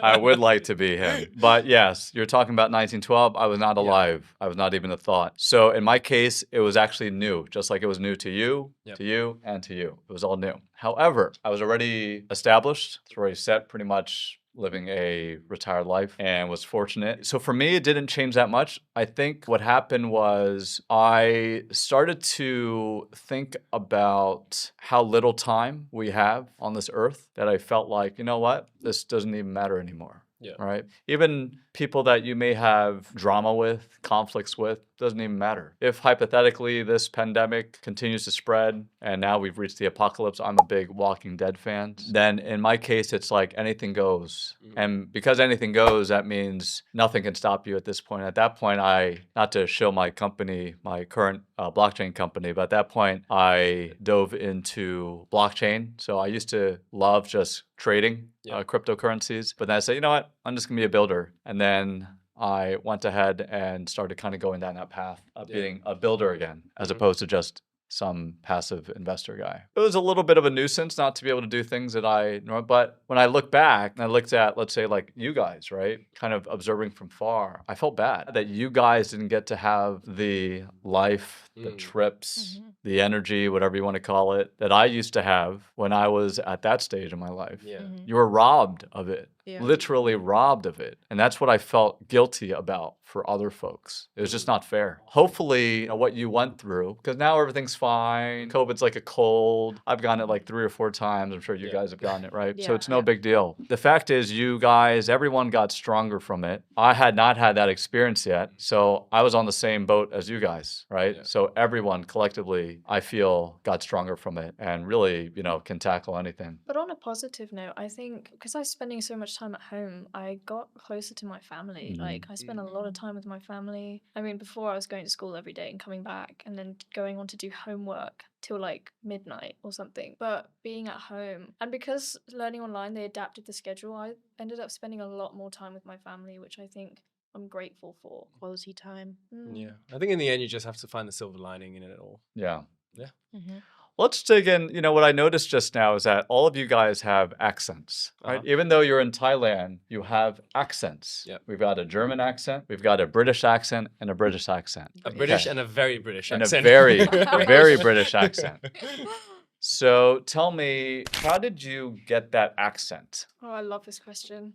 I would like to be him. But yes, you're talking about 1912. I was not alive. I was not even a thought. So in my case, it was actually new, just like it was new to you, Yep. to you, and to you. It was all new. However, I was already established. It's already set pretty much, living a retired life, and was fortunate. So for me, it didn't change that much. I think what happened was I started to think about how little time we have on this earth, that I felt like, you know what, this doesn't even matter anymore. Yeah. Right? Even people that you may have drama with, conflicts with, doesn't even matter. If hypothetically this pandemic continues to spread and now we've reached the apocalypse, I'm a big Walking Dead fan, then in my case, it's like anything goes. And because anything goes, that means nothing can stop you at this point. At that point, not to show my company, my current blockchain company, but at that point, I dove into blockchain. So I used to love just trading cryptocurrencies, but then I said, you know what, I'm just gonna be a builder. And then I went ahead and started kind of going down that path of being a builder again, as opposed to just some passive investor guy. It was a little bit of a nuisance not to be able to do things that but when I look back and I looked at, let's say, like you guys, right, kind of observing from far, I felt bad that you guys didn't get to have the life, the trips, the energy, whatever you want to call it, that I used to have when I was at that stage in my life. Yeah. You were robbed of it. Yeah. Literally robbed of it. And that's what I felt guilty about for other folks. It was just not fair. Hopefully, what you went through, because now everything's fine. COVID's like a cold. I've gotten it like 3 or 4 times. I'm sure you guys have gotten it, right? So Yeah. it's no big deal. The fact is, you guys, everyone got stronger from it. I had not had that experience yet. So I was on the same boat as you guys, right? Yeah. So everyone collectively, I feel, got stronger from it and really, can tackle anything. But on a positive note, I think because I was spending so much time at home, I got closer to my family. Like, I spent a lot of time with my family. I mean, before I was going to school every day and coming back and then going on to do homework till like midnight or something. But being at home, and because learning online, they adapted the schedule, I ended up spending a lot more time with my family, which I think I'm grateful for. Quality time. Yeah. I think in the end, you just have to find the silver lining in it all. Yeah. Yeah. Let's dig in. What I noticed just now is that all of you guys have accents, right? Even though you're in Thailand, you have accents. Yep. We've got a German accent, we've got a British accent, and a British accent. A British and a very British And accent. a very, very British accent. So tell me, how did you get that accent? Oh, I love this question.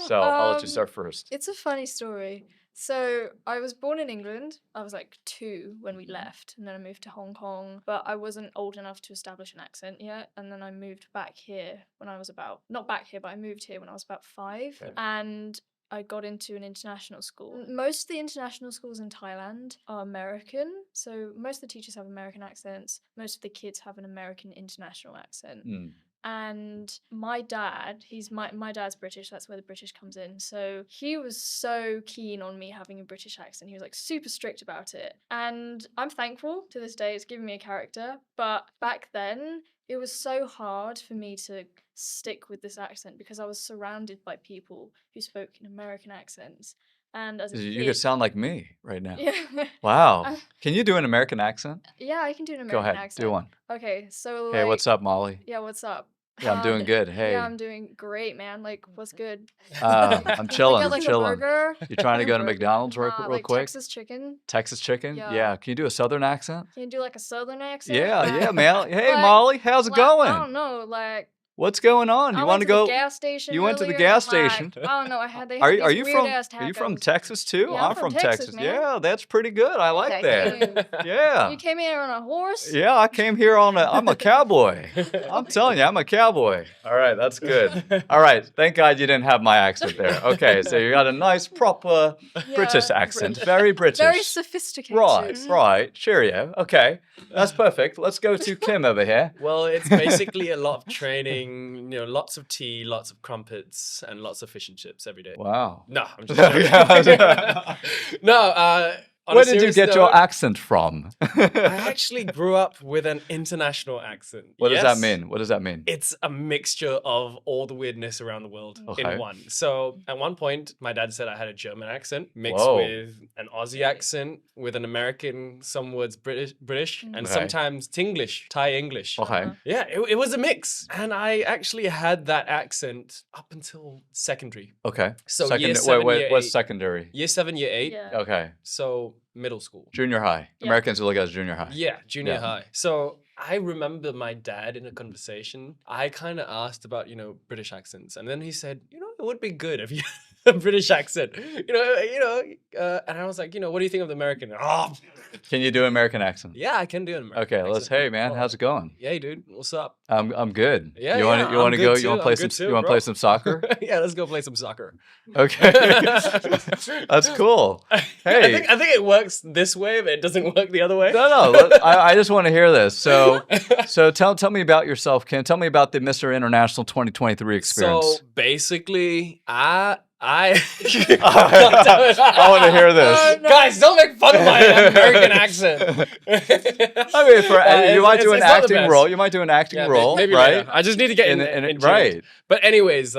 So I'll let you start first. It's a funny story. So I was born in England. I was like 2 when we left, and then I moved to Hong Kong. But I wasn't old enough to establish an accent yet. And then I moved back here when I was not back here, but I moved here when I was about 5. Okay. And I got into an international school. Most of the international schools in Thailand are American. So most of the teachers have American accents. Most of the kids have an American international accent. And my dad, my dad's British, that's where the British comes in. So he was so keen on me having a British accent. He was like super strict about it. And I'm thankful to this day, it's given me a character. But back then, it was so hard for me to stick with this accent because I was surrounded by people who spoke in American accents. And as a You kid, could sound like me right now. yeah, Wow. Can you do an American accent? yeah, I can do an Go American ahead, accent. do one. Okay, so Hey, what's up, Molly? Yeah, what's up? Yeah, I'm doing good. Hey. Yeah, I'm doing great, man. Like, what's good? I'm Can I chilling. get, like, chilling. a burger? You trying to go to Burger. McDonald's real Like quick? Texas chicken. Texas chicken? Yeah. Yeah. Can you do a Southern accent? Can you do like a Southern accent? Yeah, man. Hey, Like- Molly, how's it Like, I going? don't know. Like, What's going on? I You went want to to go? the gas station. you went to the earlier, gas like, station? I don't know. They Are had you these weird-ass are you from tacos. Texas too? Yeah, I'm from Texas, man. Yeah, that's pretty good. I like Thank that. you. Yeah. You came here on a horse? Yeah, I came here I'm a cowboy. I'm telling you, I'm a cowboy. All right, that's good. All right, thank God you didn't have my accent there. Okay, so you got a nice, proper British accent. Very British. Very sophisticated. Right. Cheerio. Okay, that's perfect. Let's go to Kim over here. Well, it's basically a lot of training, lots of tea, lots of crumpets, and lots of fish and chips every day. Wow. No, I'm just joking. No, on a Where did you serious get your note, accent from? I actually grew up with an international accent. What does that Yes. mean? What does that mean? It's a mixture of all the weirdness around the world Okay. in one. So at one point, my dad said I had a German accent mixed Whoa. with an Aussie accent, with an American, some words British, and Okay. sometimes Tinglish, Thai English. Okay. Yeah, it was a mix. And I actually had that accent up until secondary. Okay. So year 7, year what's 8. secondary? Year 7, year 8. Yeah. Okay. So middle school. Junior high. Yeah. Americans look at it as junior high. Yeah, junior Yeah. high. So I remember my dad in a conversation. I kind of asked about, British accents. And then he said, it would be good if you had a British accent. And I was like, what do you think of the American? Oh, Can you do an American accent? yeah, I can do an American Okay, let's. accent. Hey, man, how's it going? Hey, dude, what's up? I'm good. Yeah, You want yeah, to you want to I'm go? good You want to too, play I'm some? good too, You want to bro. play some soccer? Yeah, let's go play some soccer. Okay. That's cool. Hey. I think it works this way, but it doesn't work the other way. No. I just want to hear this. So tell me about yourself, Kim. Tell me about the Mr. International 2023 experience. So basically, I I want to hear this. Guys, don't make fun of my American accent. I mean, you might do an it's not the acting best. role. You might do an acting Yeah, role, maybe right? later. I just need to get in And into it. right. But anyways,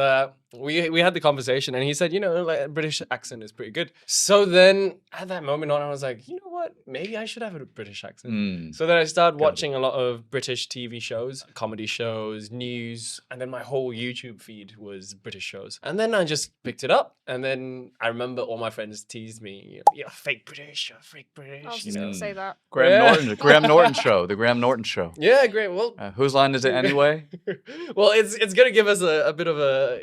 we had the conversation, and he said, like a British accent is pretty good. So then at that moment on, I was like, you know what? Maybe I should have a British accent. So then I started watching a lot of British TV shows, comedy shows, news, and then my whole YouTube feed was British shows. And then I just picked it up, and then I remember all my friends teased me, you're fake British, you're fake British. I was just going to say that. Graham Norton show, the Graham Norton show. Yeah, great. Well, whose line is it anyway? well, it's gonna give us a bit of a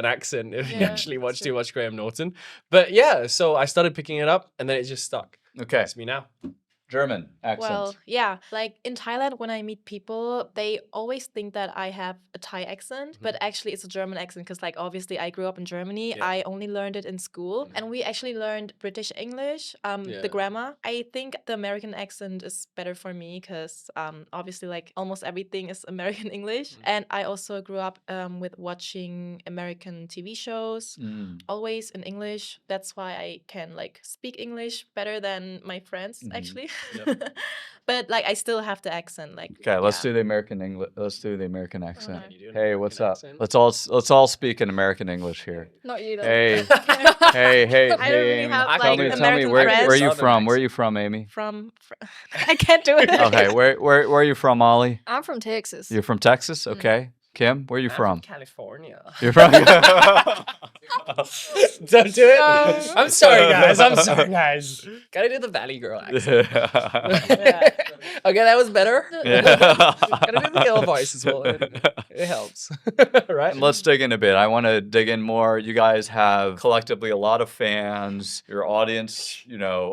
an accent if you Yeah, actually watch that's too true. much Graham Norton. But yeah, so I started picking it up, and then it just stuck. Okay, It's me now. German accent. Well, yeah, like in Thailand, when I meet people, they always think that I have a Thai accent, but actually it's a German accent because, like, obviously I grew up in Germany. Yeah. I only learned it in school, and we actually learned British English, Yeah. the grammar. I think the American accent is better for me because, obviously, like almost everything is American English, and I also grew up with watching American TV shows, always in English. That's why I can like speak English better than my friends actually. But like I still have the accent. Like Okay, let's yeah. do the American English. Let's do the American accent. Can you do an Hey, what's American up? accent? Let's all speak in American English here. Not you, though. Hey, hey, I don't really Amy. have, Tell like, me, American where are you friends. from? Where are you from, Amy? from I can't do it. Okay, where are you from, Molly? I'm from Texas. You're from Texas. Okay, Kim, where are you I'm from? California. You're from. Don't do it. I'm sorry, guys. Gotta do the Valley Girl accent. Okay, that was better. Gotta do the Hill voice as well. It helps. Right? And let's dig in a bit. I want to dig in more. You guys have collectively a lot of fans. Your audience,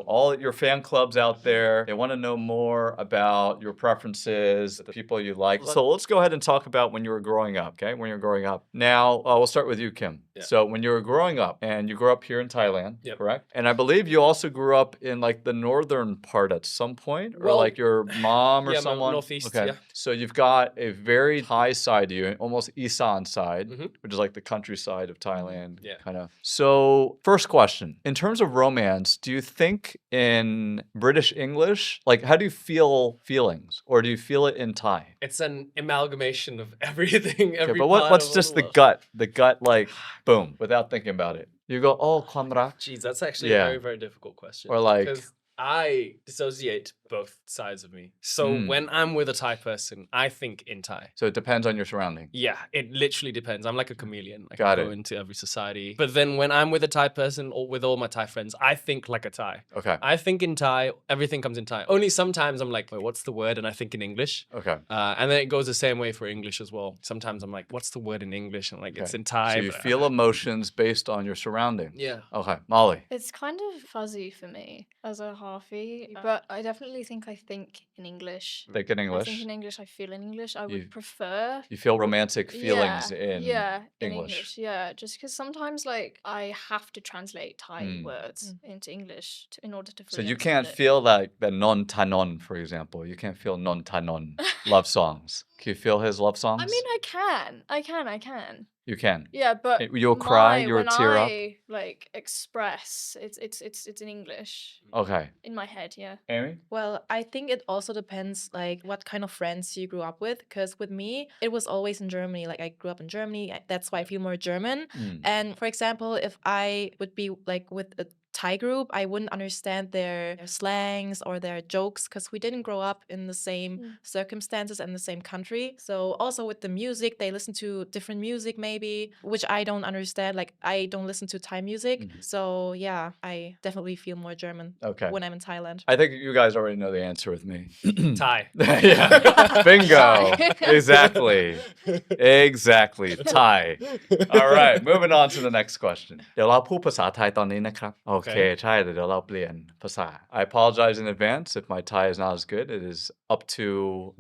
all your fan clubs out there, they want to know more about your preferences, the people you like. So let's go ahead and talk about when you were growing up, okay? When you were growing up. Now, we'll start with you, Kim. Yeah. So when you were growing up, and you grew up here in Thailand, Yep. correct? And I believe you also grew up in like the northern part at some point, or Well, like your mom or yeah, someone? northeast, Okay. yeah. So you've got a very Thai side to you, almost Isan side, Mhm. which is like the countryside of Thailand, Yeah. kind of. So first question, in terms of romance, do you think in British English, like how do you feel feelings, or do you feel it in Thai? It's an amalgamation of everything. Okay, Every but part what's of just all the world. gut? The gut, like boom, without thinking about it. You go, oh,ความรัก. Jeez, that's actually Yeah. a very, very difficult question. Or like- 'Cause I dissociate both sides of me. So when I'm with a Thai person, I think in Thai. So it depends on your surrounding. Yeah, it literally depends. I'm like a chameleon. I Got can go it. into every society. But then when I'm with a Thai person or with all my Thai friends, I think like a Thai. Okay. I think in Thai, everything comes in Thai. Only sometimes I'm like, wait, what's the word? And I think in English. Okay. And then it goes the same way for English as well. Sometimes I'm like, what's the word in English? And like, it's Okay. in Thai. So you but- feel emotions based on your surrounding. Yeah. Okay. Molly. It's kind of fuzzy for me as a halfie, but I definitely think I think in English. Think in I English. think in English, I feel in English. I would You- prefer. You feel romantic feelings yeah, in yeah, in English. Yeah, just because sometimes like I have to translate Thai Mm. words into English in order to. So fully you can't understand it. feel like the non tanon, for example. You can't feel non tanon love songs. Can you feel his love songs? I mean, I can. you can. Yeah, but You'll cry. You'll when tear up. I like express, it's in English Okay. in my head. Yeah. Amy. Well, I think it also depends like what kind of friends you grew up with. Because with me, it was always in Germany. Like I grew up in Germany. That's why I feel more German. Mm. And for example, if I would be like with a Thai group, I wouldn't understand their slangs or their jokes because we didn't grow up in the same circumstances and the same country. So also with the music, they listen to different music maybe, which I don't understand. Like I don't listen to Thai music. So yeah, I definitely feel more German Okay. when I'm in Thailand. I think you guys already know the answer with me. Thai. Yeah. Bingo. Exactly. Exactly. Thai. All right. Moving on to the next question. เดี๋ยวเราพูดภาษาไทยตอนนี้นะครับ โอเคใช่เดี๋ยวเราเปลี่ยนภาษา I apologize in advance if my Thai is not as good. It is up to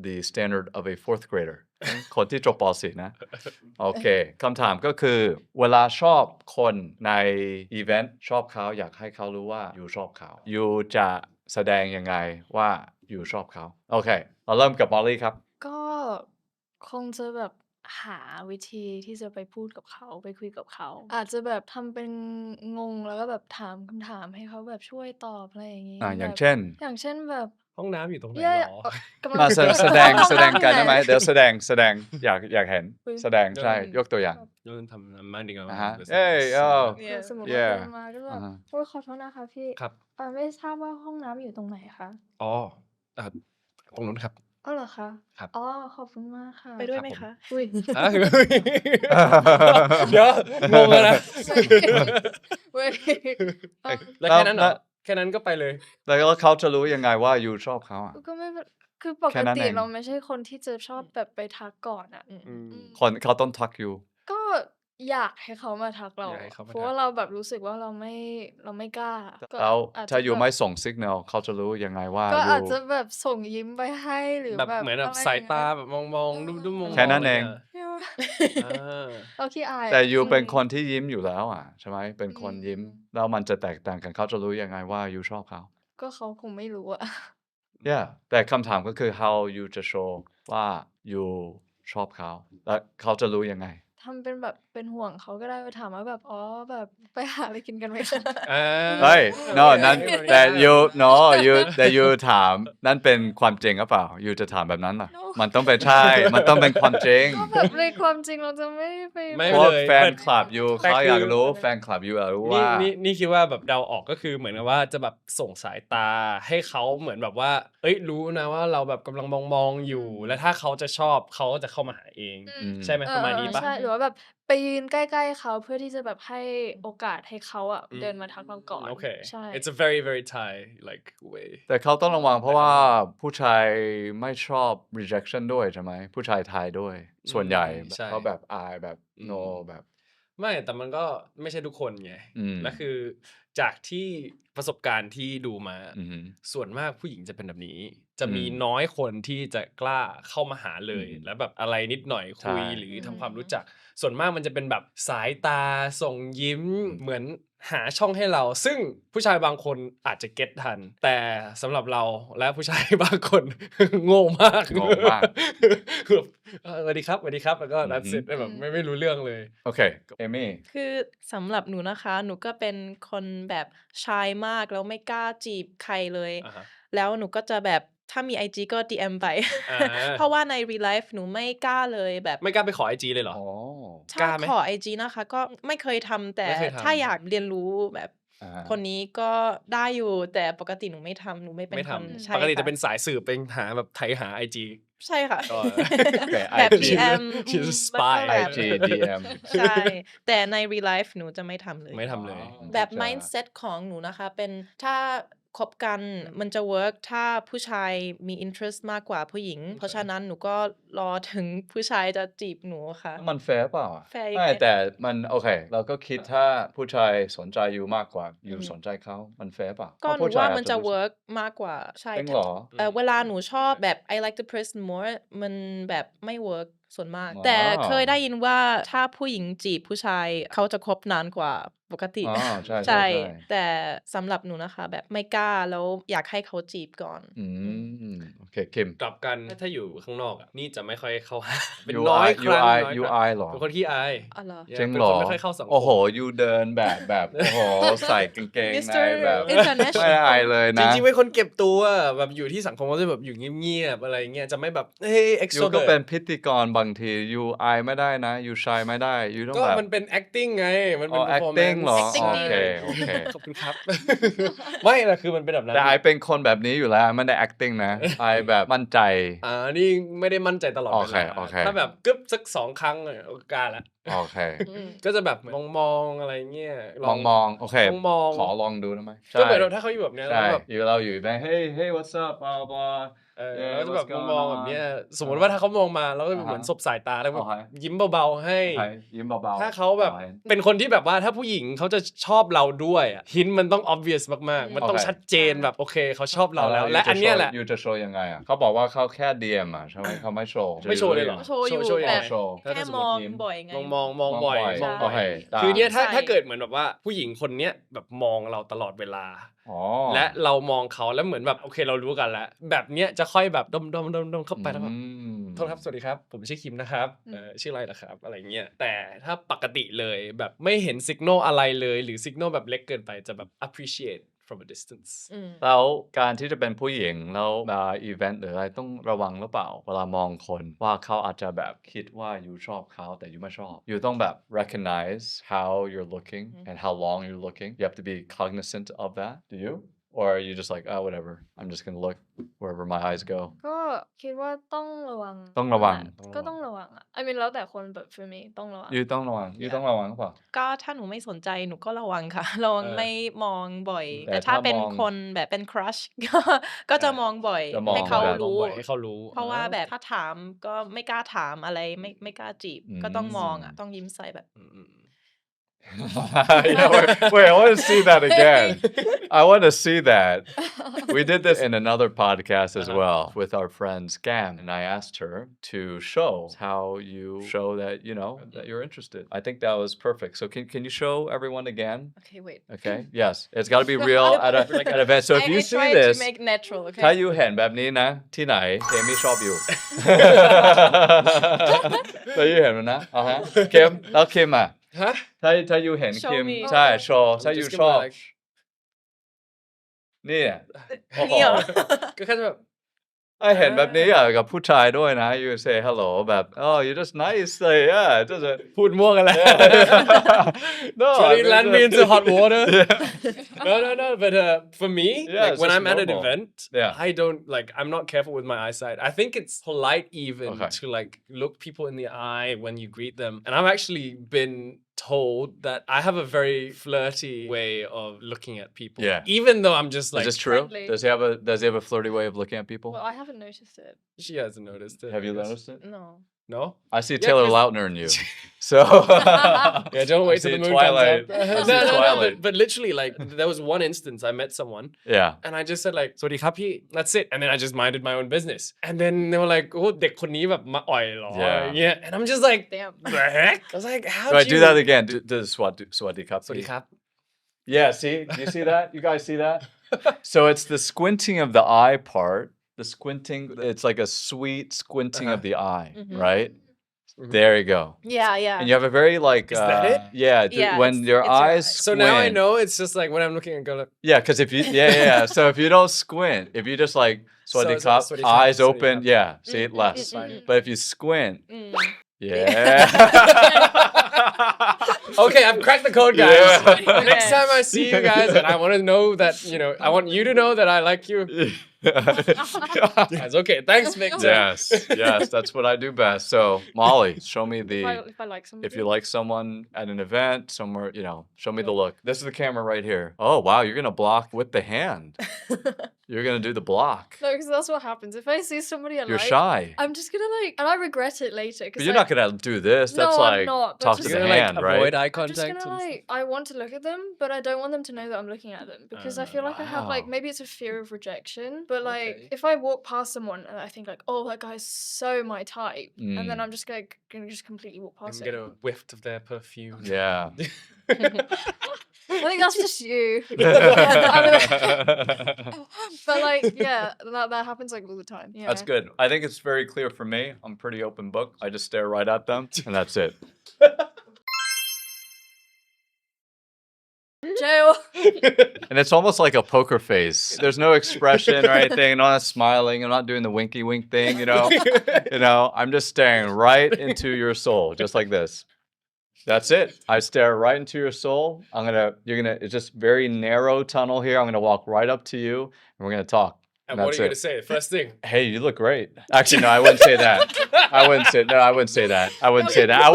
the standard of a fourth grader. คนที่จบป .4 นะ โอเคคำถามก็คือเวลาชอบคนในอีเวนต์ชอบเขาอยากให้เขารู้ว่าอยู่ชอบเขาอยู่จะแสดงยังไงว่าอยู่ชอบเขาโอเคเราเริ่มกับมอลลี่ครับ ก็คงจะแบบหาวิธีที่จะไปพูดกับเขาไปคุยกับเขา อาจจะแบบทำเป็นงงแล้วก็แบบถามคำถามให้เขาแบบช่วยตอบอะไรอย่างงี้ อย่าง แบบ เช่น อย่างเช่นแบบ ห้องน้ำอยู่ตรงไหน เย่ หรอ กำลัง มาแสดงกันได้ไหมเดี๋ยวแสดงอยากเห็นแสดงใช่ยกตัวอย่าง เริ่มทำมาดีกว่า Hey oh สมมติ yeah ว่าเดินมาก็แบบโอ้ยขอโทษนะคะพี่ ครับ ไม่ทราบว่าห้องน้ำอยู่ตรงไหนคะ อ๋อตรงนู้นครับ อ๋อเหรอคะ ครับ อ๋อขอบคุณมากค่ะ ไปด้วยไหม ครับผม คะ อุ้ย ฮะ เดี๋ยวงงแล้วนะ เว้ย แล้วแค่นั้นเหรอแค่นั้นก็ไปเลย แล้วเขาจะรู้ยังไงว่ายูชอบเขาอ่ะ ก็ไม่เป็นคือป แค่ ก นั้น ติ เอง เราไม่ใช่คนที่จะชอบแบบไปทักก่อนอ่ะ คนเขาต้องทักยู ก็อยากให้เขามาทักเรา อยากให้เขามาทัก เพราะว่าเราแบบรู้สึกว่าเราไม่กล้าก็ แล้ว อาจจะ ถ้ายู แบบ ไม่ส่งสัญญาณเขาจะรู้ยังไงว่า ก็ ยู อาจจะแบบส่งยิ้มไปให้หรือ แบบ แบบ เหมือนแบบ อะไร สายตา อง แบบมองๆดุ้มๆมองๆ แค่นั้นเอง เงี้ย อ่า เราขี้อาย แต่ยูเป็น อืม คนที่ยิ้มอยู่แล้วอ่ะใช่ไหมเป็นคนยิ้ม อืม แล้วมันจะแตกต่างกันเขาจะรู้ยังไงว่ายูชอบเขา ก็เขาคงไม่รู้อะ yeah แต่คำถามก็คือ how you จะโชว์ว่ายูชอบเขาแล้วเขาจะรู้ยังไง ทำเป็นแบบเป็นห่วงเขาก็ได้ไปถามว่าแบบอ๋อแบบไปหาอะไรกินกันไหมคะ เฮ้ย no นั่น แบบ แต่ยู no ยูแต่ยูถามนั่นเป็นความจริงหรือเปล่ายูจะถามแบบนั้นเหรอ No มันต้องเป็นใช่ มันต้องเป็นความจริง ก็แบบในความจริงเราจะไม่ไป ไม่ เพราะ เลย แฟนคลับยู แต่ เขา คือ อ อ ยากรู้แฟนคลับยูอยากรู้ นี่ ว่า นี่คิดว่าแบบเดาออกก็คือเหมือนกับว่าจะแบบส่งสายตาให้เขาเหมือนแบบว่า เอ้ยรู้นะว่าเราแบบกำลังมองอยู่ และถ้าเขาจะชอบเขาก็จะเข้ามาหาเอง ใช่ไหมประมาณนี้ปะ ใช่หรือว่าแบบไปยืนใกล้ๆเขาเพื่อที่จะแบบให้โอกาสให้เขาอะเดินมาทักเราก่อน โอเค ใช่ it's a very very Thai like way แต่เขาต้องระวังเพราะว่าผู้ชายไม่ชอบ rejection ด้วยใช่ไหมผู้ชายไทยด้วย ส่วนใหญ่ ใช่ เขาแบบอายแบบ no แบบ ไม่แต่มันก็ไม่ใช่ทุกคนไง และคือจากที่ประสบการณ์ที่ดูมา ส่วนมากผู้หญิงจะเป็นแบบนี้ จะมีน้อยคนที่จะกล้าเข้ามาหาเลย แล้วแบบอะไรนิดหน่อยคุย ใช่ หรือทำความรู้จัก ส่วนมากมันจะเป็นแบบสายตาส่งยิ้มเหมือนหาช่องให้เรา ซึ่งผู้ชายบางคนอาจจะเก็ตทัน แต่สำหรับเราและผู้ชายบางคน โง่มาก งงมาก แบบสวัสดีครับสวัสดีครับแล้วก็ that's it แบบไม่รู้เรื่องเลย โอเคเอมี่ คือสำหรับหนูนะคะ หนูก็เป็นคนแบบชายมากแล้วไม่กล้าจีบใครเลย อ่าฮะ แล้วหนูก็จะแบบถ้ามี IG ก็ DM ไป อ่า เพราะว่าใน real life หนูไม่กล้าเลยแบบ ไม่กล้าไปขอไอจีเลยเหรอ อ๋อ ถ้าก ล้าไหม ขอ IG นะคะก็ไม่เคยทำแต่ ไม่เคยทำ ถ้าอยากเรียนรู้แบบ อ่า คนนี้ก็ได้อยู่แต่ปกติหนูไม่ทำหนูไม่เป็น ไม่ คน ทำ ใช่ ปกติ ค่ จะเป็นสายสืบไปหาแบบไถหาไอจี ใช่ค่ะ ก็ แบบ She's- DM she's a แล้วก็ spy แบบ IG DM ใช่ แต่ใน real life หนูจะไม่ทำเลย ไม่ทำเลย แบบ จะ mindset ของหนูนะคะ เป็นถ้าคบกันมันจะ work ถ้าผู้ชายมี interest มากกว่าผู้หญิง เพราะฉะนั้นหนูก็รอถึงผู้ชายจะจีบหนูค่ะ มันแฟร์เปล่าอะ แฟร์ยังไง ไม่แต่มันโอเค เราก็คิดถ้าผู้ชายสนใจอยู่มากกว่าอยู่สนใจเขามันแฟร์เปล่า ก็หนู เพระผู้ช ว่าย มันจะ อรู้สึก work มากกว่าใช่ จริงเหรอ เวลาหนูชอบแบบ I like the person more มันแบบไม่ work ส่วนมาก อ๋อ แต่เคยได้ยินว่าถ้าผู้หญิงจีบผู้ชายเขาจะคบนานกว่าปกติ อ๋อใช่ใช่ แต่สำหรับหนูนะคะ แบบไม่กล้าแล้วอยากให้เขาจีบก่อน อืมโอเคคิม กลับกันถ้าอยู่ข้างนอกอ่ะนี่จะไม่ค่อยเข้าหาเป็น You น้อย are- ครั้ง you are- น้อย you ครั้ง are เหรอ เป็นคนขี้อาย อ๋อเหรอ Yeah จริง เป็น เหร ค อน ไม่ค่อยเข้าสังคม โอ้โหยูเดินแบบโอ้โหใส่กางเกงใน Mr. แบบ International ไม่อายเลย จ นะ ริงๆเป็นคนเก็บตัวแบบอยู่ที่สังคมก็จะแบบอยู่เงียบๆอะไรเงี้ยจะไม่แบบเฮ้ย ยูก็ extrovert เป็นพิธีกรบางทียูอายไม่ได้นะยูชายไม่ได้ยูต้อง ก็ แบบ มันเป็น acting ไงมันเป็น อ๋อ performance acting เหรอ acting โอเค ดี โอเค ขอบคุณครับ ไม่นะคือมันเป็นแบบนั้น แต่ไอเป็นคนแบบนี้อยู่แล้วไม่ได้ acting นะไอแบบมั่นใจ นี่ไม่ได้มั่นใจตลอดเว โอเค ลา โอเค ถ้าแบบกึบสัก2 ครั้งเนี่ยโอกาสละ โอเค ก็จะแบบมองอะไรเงี้ยล มองโอเค มอง ขอลองดูได้ไหม ก็เหมือนว่าถ้าเขาอยู่แบบเนี้ย ใช่ แล้วแบบ อยู่เราอยู่แบบ hey what's up blah blah แล้วจะแบบ what's going มอง on แบบเนี้ยสมมติว่าถ้าเขามองมาแล้วก็ อ่าฮะ เหมือนสบสายตาแล้วแบบ โอเค ยิ้มเบาๆให้ ใช่ยิ้มเบาๆ ถ้าเขาแบบ ใช่ เป็นคนที่แบบว่าถ้าผู้หญิงเขาจะชอบเราด้วยอะหินมันต้อง obvious มากๆ มันต้อง โอเค ชัดเจนแบบโอเคเขาชอบเราแล้ว และอันเนี้ยแหละ ยูจะโชว์ยังไงอ่ะเขาบอกว่าเขาแค่ DM อ่ะใช่ไหมเขาไม่โชว์ ไม่โชว์เลยเหรอ โชว์อยู่ โชว์ยังไง แบบ โชว์ แค่มองบ่อยไง มองบ่อย มองบ่อย มองบ่อย โอเคได้ คือเนี้ยถ้า ใช่ ถ้าเกิดเหมือนแบบว่าผู้หญิงคนเนี้ยแบบมองเราตลอดเวลา อ๋อ และเรามองเขาแล้วเหมือนแบบโอเคเรารู้กันแล้ว แบบเนี้ยจะค่อยแบบดมเข้าไปแล้วก็ อืม โทษครับ สวัสดีครับ ผมชื่อคิมนะครับชื่ออะไรล่ะครับ อะไรเงี้ย แต่ถ้าปกติเลยแบบไม่เห็นสัญญาณอะไรเลย หรือสัญญาณแบบเล็กเกินไปจะแบบ appreciate from a distance. แล้วการที่จะเป็นผู้หญิงแล้วมาอีเวนต์หรืออะไรต้องระวังหรือเปล่าเวลามองคนว่าเขาอาจจะแบบคิดว่าอยู่ชอบเขาแต่อยู่ไม่ชอบอยู่ต้องแบบ recognize how you're looking and how long you're looking you have to be cognizant of that do you or are you just like oh whatever I'm just gonna look wherever my eyes go ก็คิดว่าต้องระวัง ต้องระวัง ก็ต้องระวังอะ I mean แล้วแต่คน but for me ต้องระวัง อยู่ต้องระวังอยู่ต้องระวังหรือเปล่า ก็ถ้าหนูไม่สนใจหนูก็ระวังค่ะ ระวัง เออ ไม่มองบ่อย แต่ แต่ถ้า ถ้ามอง เป็นคนแบบเป็น crush ก็จะมองบ่อย จะมอง ให้เขา แบบ รู้ บ่อยให้เขารู้ เพราะว่าแบบถ้าถามก็ไม่กล้าถามอะไรไม่กล้าจีบ ก็ต้องมองอ่ะ ต้องยิ้มใส่แบบ Yeah, wait, I want to see that again. I want to see that. We did this in another podcast as well with our friend Scam, and I asked her to show how you show that, you know, that you're interested. I think that was perfect. So can you show everyone again? okay wait Okay. Yes. It's got to be real at an event. So if I you see try this, to make natural ถ้า okay อยู่เห็นแบบนี้นะที่ไหนเอมี่ชอบอยู่ ถ้าอยู่เห็นมันนะเอาฮะคิมแล้วคิมอ่ะ Huh? ถ้าอยู่เห็น Show คิม me ใช่โชว์ถ้า I'm อยู่ just ชอบ gonna like เนี่ย นี่เหรอ ก็แค่แบบ ไอเห็นแบบนี้อ่ะกับผู้ชายด้วยนะ you say hello แบบ oh you're just nice like yeah it doesn't พูดมั่วกันแล้ว no Trying to land me into hot water. Yeah. No. But for me, Yeah, like it's when just I'm at an normal. event, Yeah. I don't like. I'm not careful with my eyesight. I think it's polite even Okay. to like look people in the eye when you greet them. And I've actually been told that I have a very flirty way of looking at people. Yeah. Even though I'm just Is like, this true? friendly. Does he have a flirty way of looking at people? well I haven't noticed it she hasn't noticed it. Have you I guess. noticed it? no No. I see Yeah, Taylor 'cause- Lautner in you. So Yeah, don't wait I till the see moon Twilight. comes I up. see No, Twilight. but literally, like, there was one instance I met someone yeah. and I just said like, "Sawasdi krapพี่." That's it. And then I just minded my own business. And then they were like, "Oh, เด็กคนนี้แบบมาอ่อยเหรอ?" Yeah. And I'm just like, damn "The heck?" I was like, "How Right, do that again. Do the Swaddy Cup. สวัสดีครับ Yeah, see? You see that? You guys see that? So it's the squinting of the eye part. The squinting, it's like a sweet squinting of the eye, right? There you go. yeah And you have a very like Is that it? Yeah, Yeah, when it's- your it's your eyes eyes. So now I squint- know it's just like when I'm looking and go like, Yeah, because if you yeah. So if you don't squint, if you just like swaddy So- cup, swaddy cup, eyes swaddy open, cup. yeah, see it less. But if you squint, yeah. okay, I've cracked the code, guys. Yeah. Next time I see you guys, and I want to know that, you know, I want you to know that I like you. Guys, okay, thanks, Victor. Yes, that's what I do best. So Molly, show me the if I like somebody if you like someone at an event somewhere, you know, show me the look. This is the camera right here. Oh wow, you're gonna block with the hand. You're gonna do the block. no because that's what happens if I see somebody I You're like shy. I'm just gonna like and I regret it later But because you're not gonna do this. That's No, I'm like not, but talk to just- the You're gonna hand, like avoid right? eye I'm just contact. gonna and like I want to look at them but I don't want them to know that I'm looking at them because I feel like I have like Wow. maybe it's a fear of rejection but like Okay. if I walk past someone and I think like oh that guy's so my type and then I'm just gonna just completely walk stuff, past and get it a whiff of their perfume. Yeah. I think that's just you but like yeah that happens like all the time yeah That's good. I think it's very clear for me. I'm a pretty open book. I just stare right at them, and that's it. jail And it's almost like a poker face. There's no expression or anything. I'm not smiling. I'm not doing the winky wink thing. You know. I'm just staring right into your soul, just like this. That's it. I stare right into your soul. It's just very narrow tunnel here. I'm gonna walk right up to you, and we're gonna talk. And what are that's you it. gonna say? First thing. Hey, you look great. Actually, no, I wouldn't say that. I wouldn't say that. I wouldn't say that. I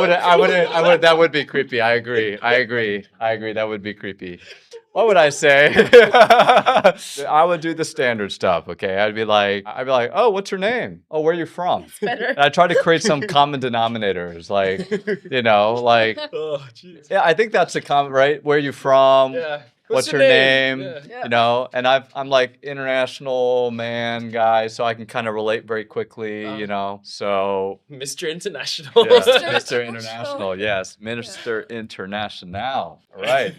wouldn't. That would be creepy. I agree. That would be creepy. What would I say? I would do the standard stuff. Okay, I'd be like, oh, what's your name? Oh, where are you from? better And I try to create some common denominators, like, like, Oh, jeez. yeah, I think that's the common, right? Where are you from? Yeah. What's your name? Yeah. And I'm like international man guy, so I can kind of relate very quickly, So Mr. International. yeah, Mr. Mr. International, yes, Minister International. All right.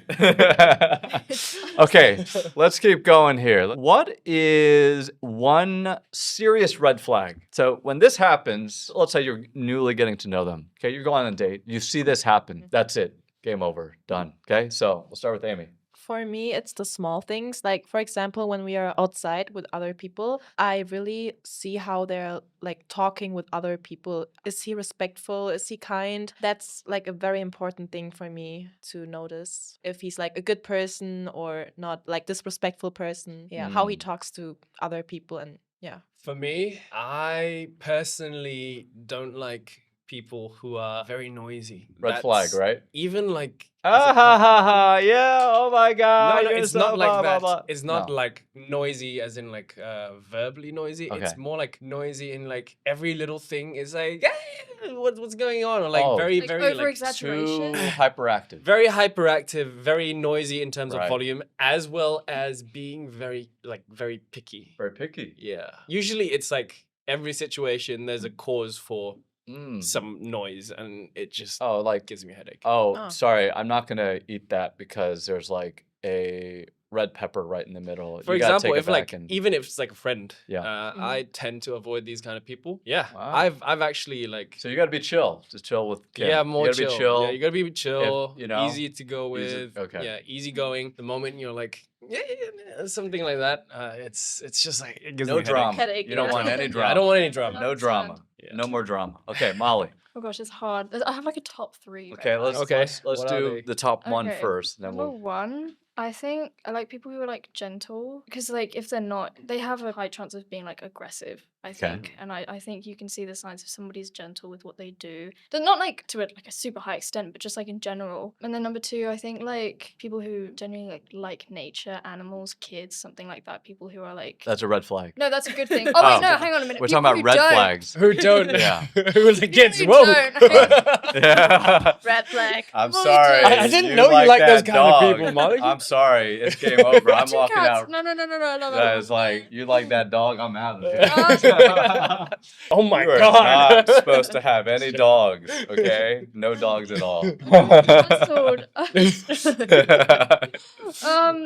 Okay, let's keep going here. What is one serious red flag? So when this happens, let's say you're newly getting to know them. Okay, you're going on a date. You see this happen. That's it. Game over. Done. Okay, so we'll start with Amy. For me, it's the small things. Like, for example, when we are outside with other people, I really see how they're like talking with other people. Is he respectful? Is he kind? That's like a very important thing for me to notice. If he's like a good person or not like disrespectful person. Yeah, how he talks to other people and yeah. For me, I personally don't like people who are very noisy. Red flag, right? Even like Ah ha ha ha! Yeah. Oh my God. no, you're it's so not like blah, blah, that. blah. It's not No. like noisy as in like verbally noisy. Okay. It's more like noisy in like every little thing is like, "Hey, what's going on?" Or like Oh. very, Like very like Too over-exaggeration. hyperactive. very hyperactive, very noisy in terms Right. of volume, as well as being very picky. Very picky. Yeah. Usually it's like every situation there's a cause for Mm. some noise and it just Oh, like gives me a headache. oh, Oh. sorry, I'm not gonna eat that because there's like a red pepper right in the middle. For You gotta example, take it if like back and even if it's like a friend, Yeah. I tend to avoid these kind of people. Yeah. Wow. I've actually like so you gotta be chill. Just chill with Kim. yeah, more you gotta chill. be chill. Yeah, you gotta be chill, you know, easy to go easy- with. okay. Yeah, easygoing. The moment you're like, something like that, it's just like it gives no me a headache. drama. Headache, You don't yeah. want any Yeah, drama. I don't want any drama. No drama. Yeah. No more drama. Okay, Molly. Oh gosh, it's hard. I have like a top 3. red Okay, let's flags. Okay, let's what are do they? the top one Okay, first. Then Number we'll 1, I think I like people who are like gentle because like if they're not, they have a high chance of being like aggressive. I think, and I think you can see the signs if somebody's gentle with what they do. They're not like to like a super high extent, but just like in general. And then number 2, I think like people who genuinely like nature, animals, kids, something like that. People who are like that's a red flag. no, that's a good thing. Oh Oh. wait, no, hang on a minute. We're People talking who about red don't. flags. Who don't? Yeah. Who was the kids? who Whoa. don't. Yeah. Red flag. I'm Well, sorry. I didn't know you liked those that kind of dog. people, Molly. I'm sorry. It's game over. I'm Watching walking cats. out. No, I love That it. is like, you like that dog? I'm out of here. Oh my You are god. not supposed to have any dogs, okay? No dogs at all. Cancelled.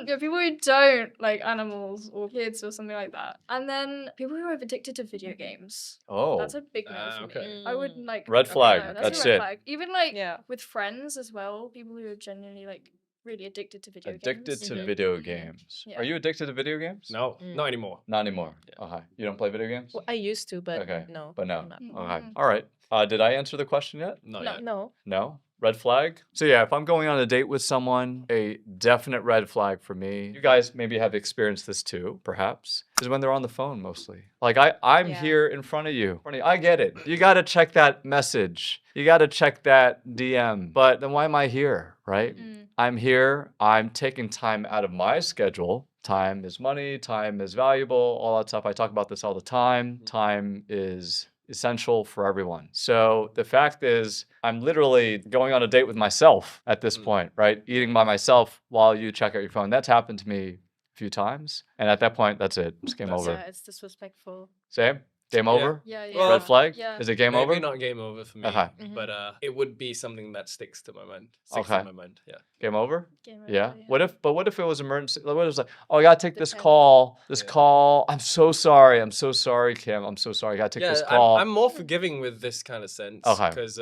Yeah, people who don't like animals or kids or something like that. And then people who are addicted to video games. Oh, That's a big no for okay. me. I wouldn't like Red flag, no, that's a red it. flag. Even like Yeah. with friends as well, people who are genuinely like really addicted to video addicted games. to Mhm. video games. Yeah. Are you addicted to video games? No, not anymore. Not anymore. Yeah. Okay. You don't play video games? Well, I used to, but Okay, no. but no. I'm not. Okay. Mhm. All right. Did I answer the question yet? Not No. yet. No. No? Red flag? So yeah, if I'm going on a date with someone, a definite red flag for me. You guys maybe have experienced this too, perhaps. Is when they're on the phone mostly. Like I'm Yeah. here in front of you. I get it. You gotta check that message. You gotta check that DM. But then why am I here, right? Mm. I'm here. I'm taking time out of my schedule. Time is money, time is valuable, all that stuff. I talk about this all the time. Time is essential for everyone. So the fact is, I'm literally going on a date with myself at this point, right? Eating by myself while you check out your phone. That's happened to me a few times. And at that point, that's it. It's game That's over. Yeah, it's disrespectful. Same? Game over? Yeah, yeah. Well, Red flag? Yeah. Is it game Maybe over? not game over for me, Okay. but it would be something that sticks to my mind. Okay. In my mind. Yeah. Game over? Game over, Yeah. What if it was emergency? What if it was like, oh, I gotta take this call. This Yeah. call. I'm so sorry. I'm so sorry, Kim. I'm so sorry. I gotta take this call. I'm more forgiving with this kind of sense. Okay. Because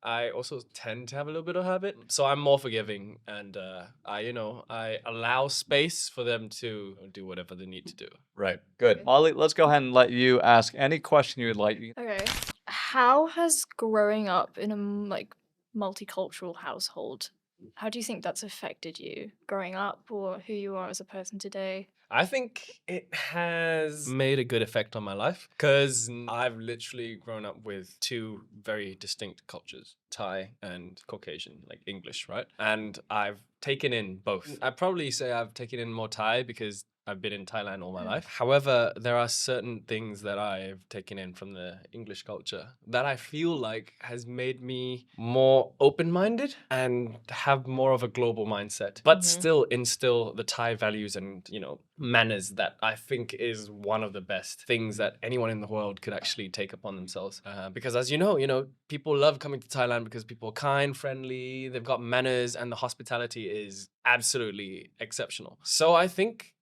I also tend to have a little bit of habit, so I'm more forgiving, and I allow space for them to do whatever they need to do. Right. Good. Molly, let's go ahead and let you ask any question you would like. Okay. How has growing up in a like multicultural household, how do you think that's affected you growing up or who you are as a person today? I think it has made a good effect on my life because I've literally grown up with two very distinct cultures, Thai and Caucasian, like English, right? And I've taken in both. I'd probably say I've taken in more Thai because I've been in Thailand all my life. However, there are certain things that I've taken in from the English culture that I feel like has made me more open-minded and have more of a global mindset, but still instill the Thai values and, manners that I think is one of the best things that anyone in the world could actually take upon themselves. Because as you know, people love coming to Thailand because people are kind, friendly, they've got manners, and the hospitality is absolutely exceptional. So I think,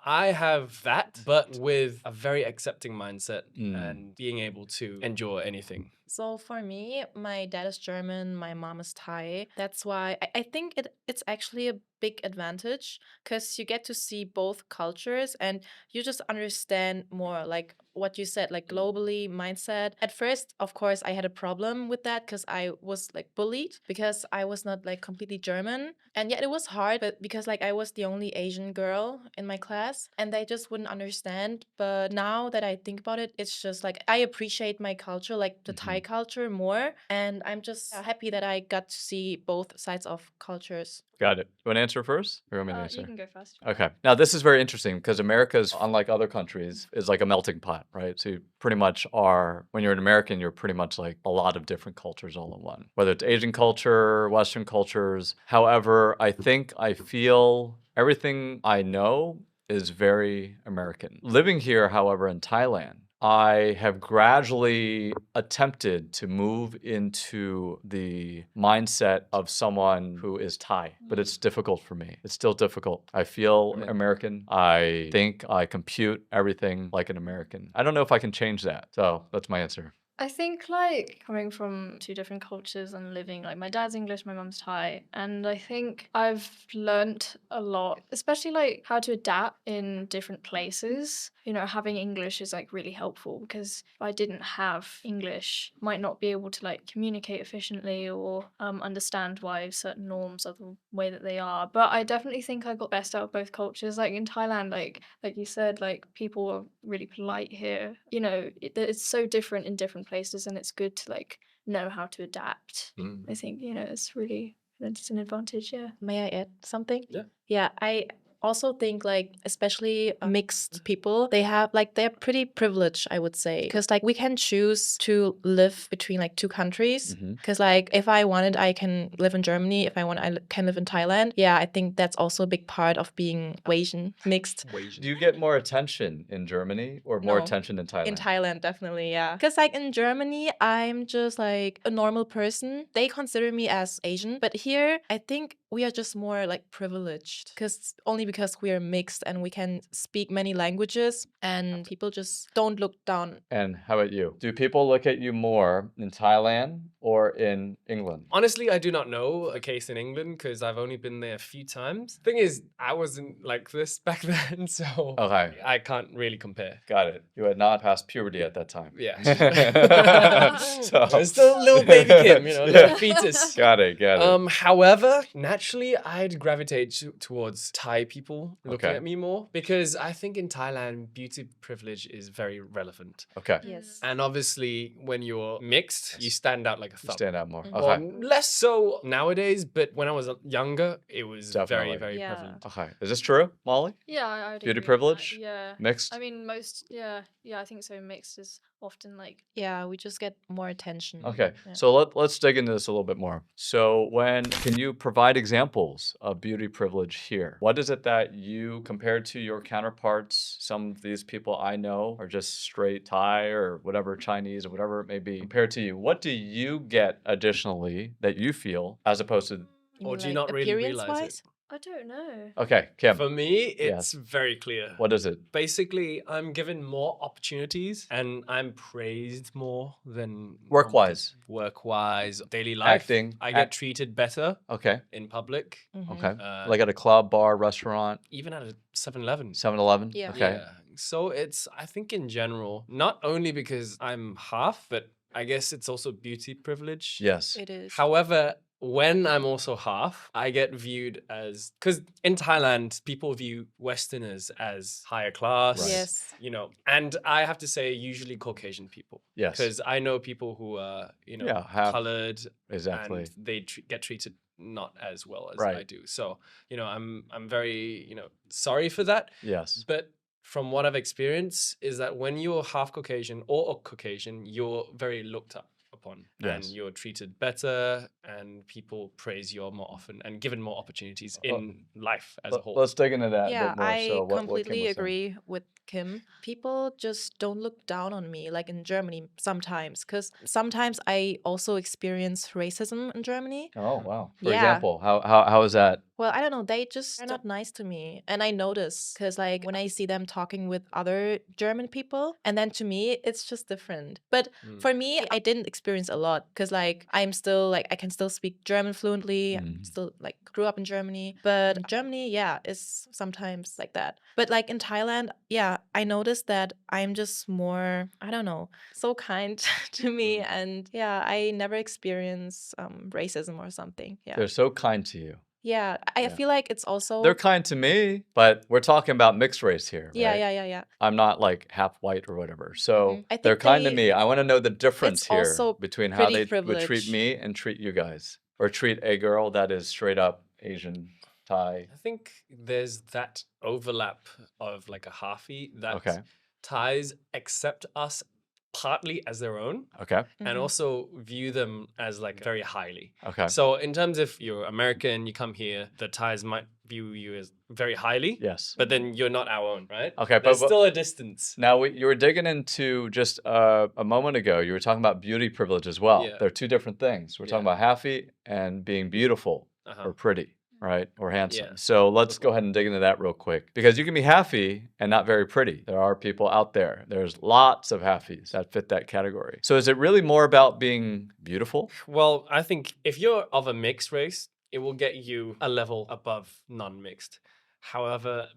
I have that, but with a very accepting mindset and being able to endure anything. So for me, my dad is German, my mom is Thai. That's why I think it's actually a big advantage because you get to see both cultures and you just understand more like what you said, like globally mindset. At first, of course, I had a problem with that because I was like bullied because I was not like completely German. And yet it was hard, but because like I was the only Asian girl in my class and they just wouldn't understand. But now that I think about it, it's just like I appreciate my culture, like the Thai culture more. And I'm just happy that I got to see both sides of cultures. Got it. You want to answer first? Or you want me to answer? You can go first. Okay. Now, this is very interesting because America's, unlike other countries, is like a melting pot, right? So you pretty much are, when you're an American, you're pretty much like a lot of different cultures all in one, whether it's Asian culture, Western cultures. However, I think I feel everything I know is very American. Living here, however, in Thailand, I have gradually attempted to move into the mindset of someone who is Thai, but it's difficult for me. It's still difficult. I feel American. I think I compute everything like an American. I don't know if I can change that. So that's my answer. I think like coming from two different cultures and living, like my dad's English, my mum's Thai, and I think I've learnt a lot, especially like how to adapt in different places. You know, having English is like really helpful because if I didn't have English, I might not be able to like communicate efficiently or understand why certain norms are the way that they are. But I definitely think I got best out of both cultures. Like in Thailand, like you said, like people are really polite here. You know, it's so different in different places, and it's good to like know how to adapt. I think, you know, it's an advantage. Yeah. May I add something? Yeah. Yeah, I also think like especially mixed people, they're pretty privileged, I would say, because like we can choose to live between like two countries, because like if I wanted I can live in Germany, if I want I can live in Thailand. Yeah, I think that's also a big part of being Asian mixed. Do you get more attention in Germany or more No. attention in Thailand? In Thailand, definitely, yeah. Because like in Germany, I'm just like a normal person. They consider me as Asian, but here I think we are just more like privileged because we are mixed and we can speak many languages and people just don't look down. And how about you? Do people look at you more in Thailand or in England? Honestly, I do not know a case in England because I've only been there a few times. Thing is, I wasn't like this back then, so Okay. I can't really compare. Got it. You had not passed puberty at that time. Yeah. So- I was still little baby Kim, you know, little fetus. Got it. However, naturally, I'd gravitate towards Thai people looking Okay. at me more because I think in Thailand, beauty privilege is very relevant. Okay. Yes. And obviously, when you're mixed, you stand out like a You thumb. stand out more. Well, Okay. less so nowadays, but when I was younger, it was Definitely. very, very Yeah. prevalent. Okay. Is this true, Molly? Yeah, I would Beauty agree with that. privilege? Yeah. Mixed? I mean, yeah, I think so. Mixed is often like Yeah, we just get more attention. Okay, Yeah. so let's dig into this a little bit more. So can you provide examples of beauty privilege here? What is it that you, compared to your counterparts, some of these people I know are just straight Thai or whatever, Chinese or whatever it may be, compared to you, what do you get additionally that you feel as opposed to, Or mean, do you like, not really realize it? appearance-wise? I don't know. okay, Kim, For me, Yes. it's very clear. what is it? Basically, I'm given more opportunities and I'm praised more than Work-wise? Work-wise, daily life. Acting, I get treated better Okay, in public, okay. Uh, Like at a club, bar, restaurant, even at a 7-Eleven. 7-Eleven? Yeah. Okay. Yeah. So I think in general, not only because I'm half, but I guess it's also beauty privilege. Yes. It is. However, when I'm also half, I get viewed as, because in Thailand, people view Westerners as higher class. Right. Yes. You know, and I have to say, usually Caucasian people. Yes. Because I know people who are, you know, Yeah, half- colored Exactly. and they get treated not as well as Right. I do. So, you know, I'm very, you know, sorry for that. Yes. But from what I've experienced is that when you're half Caucasian or a Caucasian, you're very looked up upon and Yes. you're treated better and people praise you more often and given more opportunities in life as a whole. Let's dig into that a Yeah, bit more. I So what Kim completely was saying. agree with Kim. People just don't look down on me like in Germany sometimes, because sometimes I also experience racism in Germany. Oh wow! For Yeah. example, how is that? Well, I don't know. They just are not nice to me. And I notice because, like, when I see them talking with other German people, and then to me, it's just different. But for me, I didn't experience experience a lot because like I'm still like I can still speak German fluently. Still like grew up in Germany, but Germany, yeah, is sometimes like that. But like in Thailand, yeah, I noticed that I'm just more, I don't know, so kind to me, and yeah, I never experience racism or something. Yeah, They're so kind to you. yeah, I feel like it's also They're kind to me, but we're talking about mixed race here, yeah, right? yeah. I'm not like half white or whatever. So I think they're kind to they- me. I want to know the difference it's here also between how pretty they would treat privilege. me and treat you guys, or treat a girl that is straight up Asian, Thai. I think there's that overlap of like a halfie that Okay. Thais accept us partly as their own Okay. and also view them as like very highly. Okay. So in terms of you're American, you come here, the Thais might view you as very highly. Yes. But then you're not our own, right? Okay, There's but- still a distance. Now, you were digging into just a moment ago, you were talking about beauty privilege as well. Yeah. They're two different things. We're talking about happy and being beautiful or pretty, right? Or handsome. Yeah. So let's go ahead and dig into that real quick. Because you can be happy and not very pretty. There are people out there. There's lots of halfies that fit that category. So is it really more about being beautiful? Well, I think if you're of a mixed race, it will get you a level above non-mixed. However,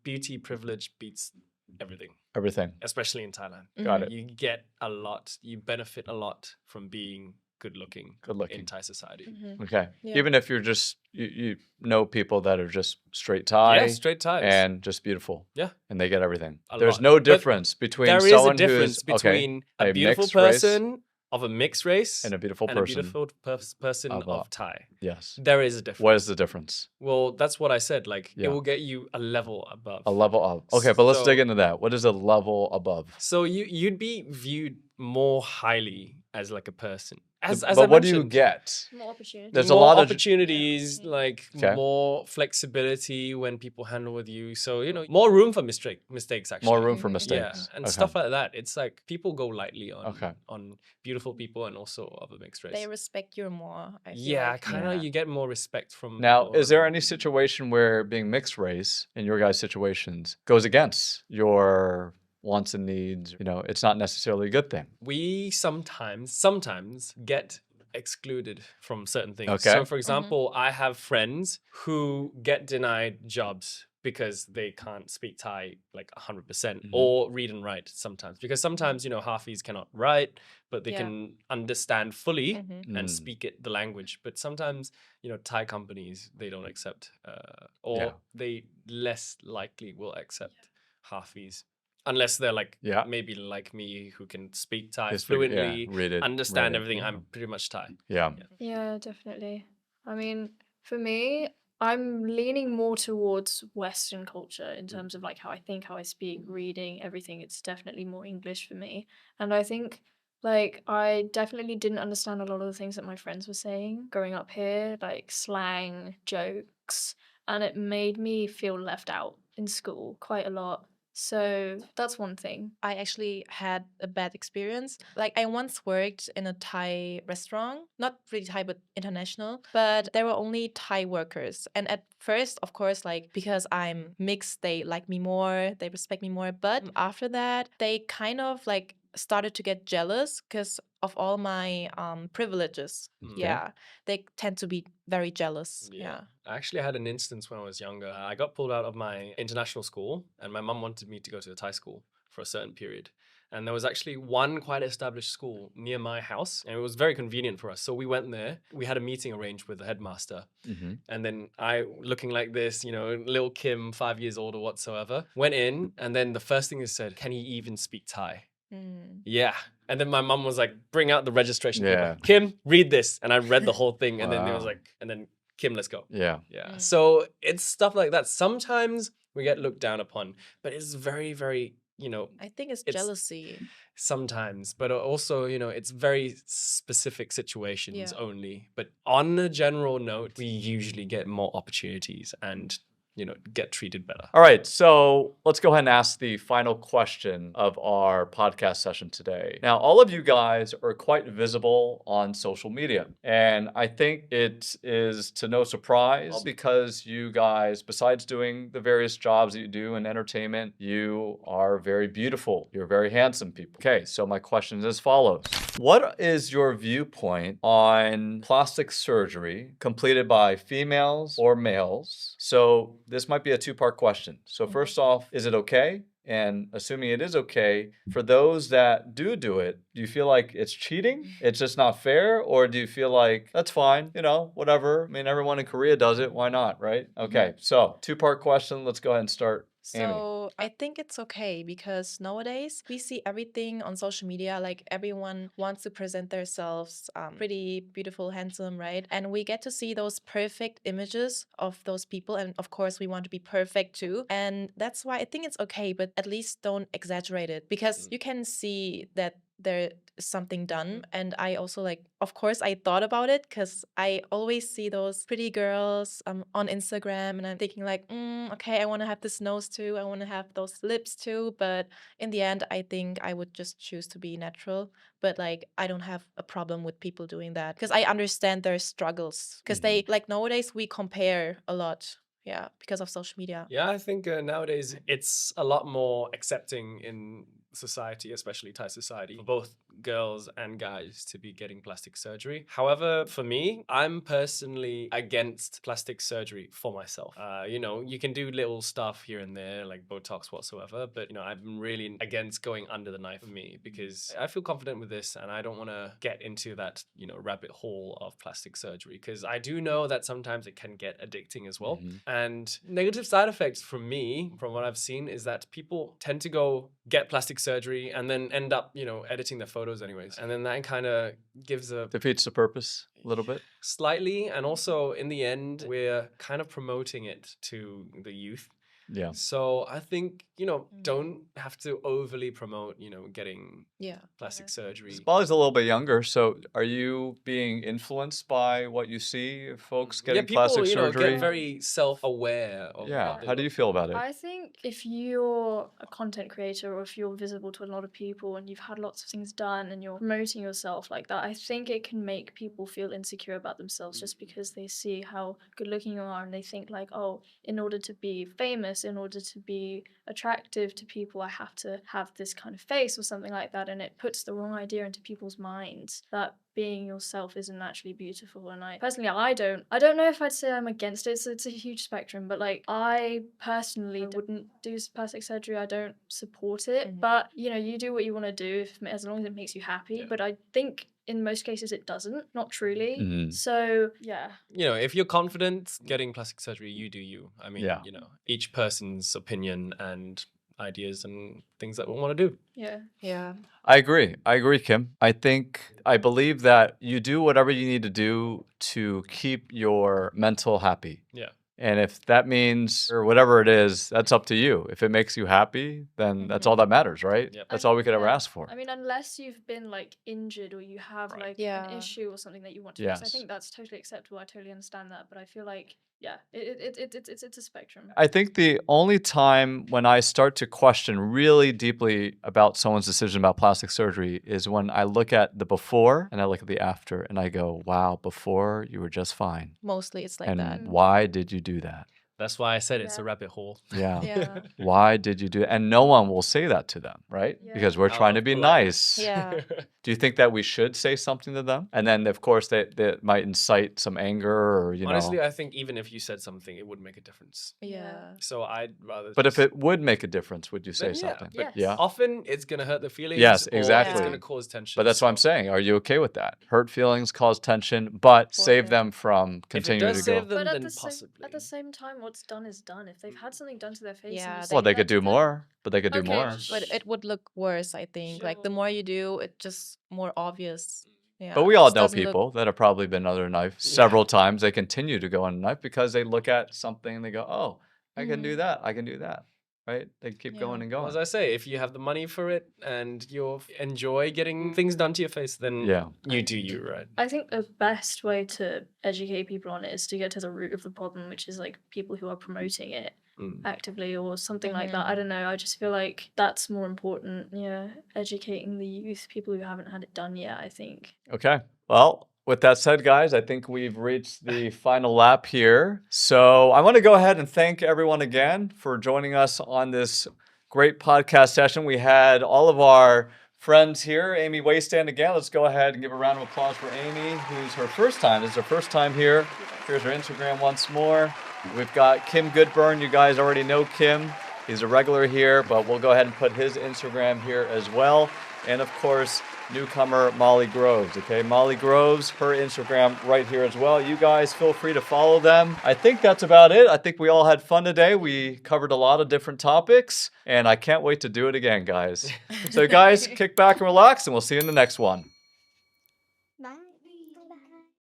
beauty privilege beats everything, Everything. especially in Thailand. Got it. You get a lot, you benefit a lot from being good looking in Thai society. Okay. Yeah. Even if you're just, you know people that are just straight Thai. Yeah, straight Thais. And just beautiful. Yeah. And they get everything. A There's lot. no But difference between there is someone a difference who's between a beautiful mixed race person of a mixed race and a beautiful and a person. beautiful person of Thai. Yes. There is a difference. What is the difference? Well, that's what I said. Like, Yeah. it will get you a level above. A level up. Okay, but let's So- dig into that. What is a level above? So you'd be viewed more highly as like a person. As but I what do you mentioned, get? More opportunity. There's a more lot of opportunities, like Okay. more flexibility when people handle with you. So more room for mistakes actually. more room for Yeah, mistakes. and Okay. stuff like that. It's like people go lightly on Okay. on beautiful people and also of a mixed race. They respect you more. I feel yeah, like. kind of. You get more respect from. Now, people is there around. any situation where being mixed race in your guys' situations goes against your wants and needs? It's not necessarily a good thing. We sometimes get excluded from certain things. Okay. So for example, I have friends who get denied jobs because they can't speak Thai like 100% or read and write sometimes. Because sometimes, halfies cannot write, but they Yeah. can understand fully Mm. and speak the language. But sometimes, Thai companies, they don't accept or Yeah. they less likely will accept halfies. Unless they're like Yeah. maybe like me who can speak Thai Just speak- yeah, fluently, read it, understand write it. everything. I'm pretty much Thai. Yeah. Yeah, definitely. I mean, for me, I'm leaning more towards Western culture in terms of like how I think, how I speak, reading, everything. It's definitely more English for me. And I think like I definitely didn't understand a lot of the things that my friends were saying growing up here, like slang, jokes, and it made me feel left out in school quite a lot. So that's one thing. I actually had a bad experience. Like I once worked in a Thai restaurant, not really Thai but international, but there were only Thai workers. And at first, of course, like because I'm mixed, they like me more, they respect me more. But after that, they kind of like started to get jealous because of all my privileges. Yeah, they tend to be very jealous. Yeah. I actually had an instance when I was younger. I got pulled out of my international school and my mum wanted me to go to a Thai school for a certain period. And there was actually one quite established school near my house and it was very convenient for us. So we went there. We had a meeting arranged with the headmaster. And then I, looking like this, little Kim, 5 years old or whatsoever, went in and then the first thing he said, "Can he even speak Thai?" Yeah. And then my mum was like, "Bring out the registration paper. Kim, read this." And I read the whole thing. And then it was Wow. like, and then Kim, let's go. Yeah. Yeah. So it's stuff like that. Sometimes we get looked down upon, but it's very, very, I think it's It's- jealousy. sometimes, but also, it's very specific situations Yeah. only. But on a general note, we usually get more opportunities and get treated better. All right, so let's go ahead and ask the final question of our podcast session today. Now, all of you guys are quite visible on social media, and I think it is to no surprise because you guys, besides doing the various jobs that you do in entertainment, you are very beautiful. You're very handsome people. Okay, so my question is as follows. What is your viewpoint on plastic surgery completed by females or males? So this might be a two-part question. So first off, is it okay? And assuming it is okay, for those that do it, do you feel like it's cheating? It's just not fair? Or do you feel like, that's fine, whatever. I mean, everyone in Korea does it. Why not, right? Okay, so two-part question. Let's go ahead and start. Amy. So I think it's okay because nowadays we see everything on social media. Like everyone wants to present themselves pretty, beautiful, handsome, right? And we get to see those perfect images of those people. And of course, we want to be perfect too. And that's why I think it's okay, but at least don't exaggerate it because you can see that there is something done. And I also of course, I thought about it because I always see those pretty girls on Instagram and I'm thinking okay, I want to have this nose too. I want to have those lips too. But in the end, I think I would just choose to be natural. But I don't have a problem with people doing that because I understand their struggles because they nowadays we compare a lot. Yeah, because of social media. Yeah, I think nowadays it's a lot more accepting in society, especially Thai society, for both girls and guys to be getting plastic surgery. However, for me, I'm personally against plastic surgery for myself. You can do little stuff here and there, like Botox whatsoever, but I'm really against going under the knife for me because I feel confident with this and I don't want to get into that, rabbit hole of plastic surgery because I do know that sometimes it can get addicting as well. And negative side effects for me, from what I've seen, is that people tend to go get plastic surgery and then end up, editing their photos anyways. And then that kind of gives defeats the purpose a little bit. Slightly. And also in the end, we're kind of promoting it to the youth. Yeah. So I think, don't have to overly promote, getting plastic surgery. Molly's a little bit younger, so are you being influenced by what you see of folks getting plastic surgery? Get very self-aware of How do you feel about it? I think if you're a content creator or if you're visible to a lot of people and you've had lots of things done and you're promoting yourself like that, I think it can make people feel insecure about themselves just because they see how good looking you are and they think in order to be famous, in order to be attractive to people, I have to have this kind of face or something like that, and it puts the wrong idea into people's minds that being yourself isn't naturally beautiful. And I personally, I don't know if I'd say I'm against it. So it's a huge spectrum, but I personally wouldn't do plastic surgery. I don't support it, but you do what you want to do as long as it makes you happy. But I think in most cases it doesn't, not truly. So yeah. If you're confident getting plastic surgery, you do you. I mean, each person's opinion and ideas and things that we want to do. Yeah. I agree, Kim. I believe that you do whatever you need to do to keep your mental happy. Yeah. And if that means, or whatever it is, that's up to you. If it makes you happy, then that's all that matters, right? Yep. That's all we could ever ask for. I mean, unless you've been injured or you have an issue or something that you want to fix, I think that's totally acceptable. I totally understand that, but I feel it's a spectrum. I think the only time when I start to question really deeply about someone's decision about plastic surgery is when I look at the before and I look at the after and I go, wow, before you were just fine. Mostly it's like and that. Why did you do that? That's why I said it's a rabbit hole. Yeah. Why did you do it? And no one will say that to them, right? Yeah. Because we're trying to be nice. Yeah. Do you think that we should say something to them? And then, of course, that might incite some anger or, Honestly, I think even if you said something, it would make a difference. Yeah. So I'd rather But if it would make a difference, would you say then something? Yes. Yeah. Often it's going to hurt the feelings. Yes, or exactly. It's going to cause tension. But that's what I'm saying. Are you okay with that? Hurt feelings cause tension, but save it. them from If it continuing does to go. save them, But then possibly. at the same time, what's done is done. If they've had something done to their face, Yeah, and Well, they say could that do to them- more, but they could do Okay, more. But it would look worse, I think. Like the Sure. more you do, it just more obvious. Yeah. But we all Just know doesn't look- people that have probably been under a knife several times. They continue to go under a knife because they look at something and they go, oh, I can do that. I can do that. right? They keep Yeah. going and Well, going. as I say, if you have the money for it and you enjoy getting things done to your face, then Yeah. you do you, right? I think the best way to educate people on it is to get to the root of the problem, which is like people who are promoting it actively or something like that. I don't know. I just feel like that's more important. Yeah, educating the youth, people who haven't had it done yet, I think. Okay. Well, with that said, guys, I think we've reached the final lap here. So I want to go ahead and thank everyone again for joining us on this great podcast session. We had all of our friends here. Amelie Weygandt again. Let's go ahead and give a round of applause for Amy, who's her first time. This is her first time here. Here's her Instagram once more. We've got Kim Goodburn. You guys already know Kim. He's a regular here, but we'll go ahead and put his Instagram here as well. And of course, newcomer Moly Groves. Okay, Moly Groves, her Instagram right here as well. You guys feel free to follow them. I think that's about it. I think we all had fun today. We covered a lot of different topics, and I can't wait to do it again, guys. So guys, kick back and relax, and we'll see you in the next one.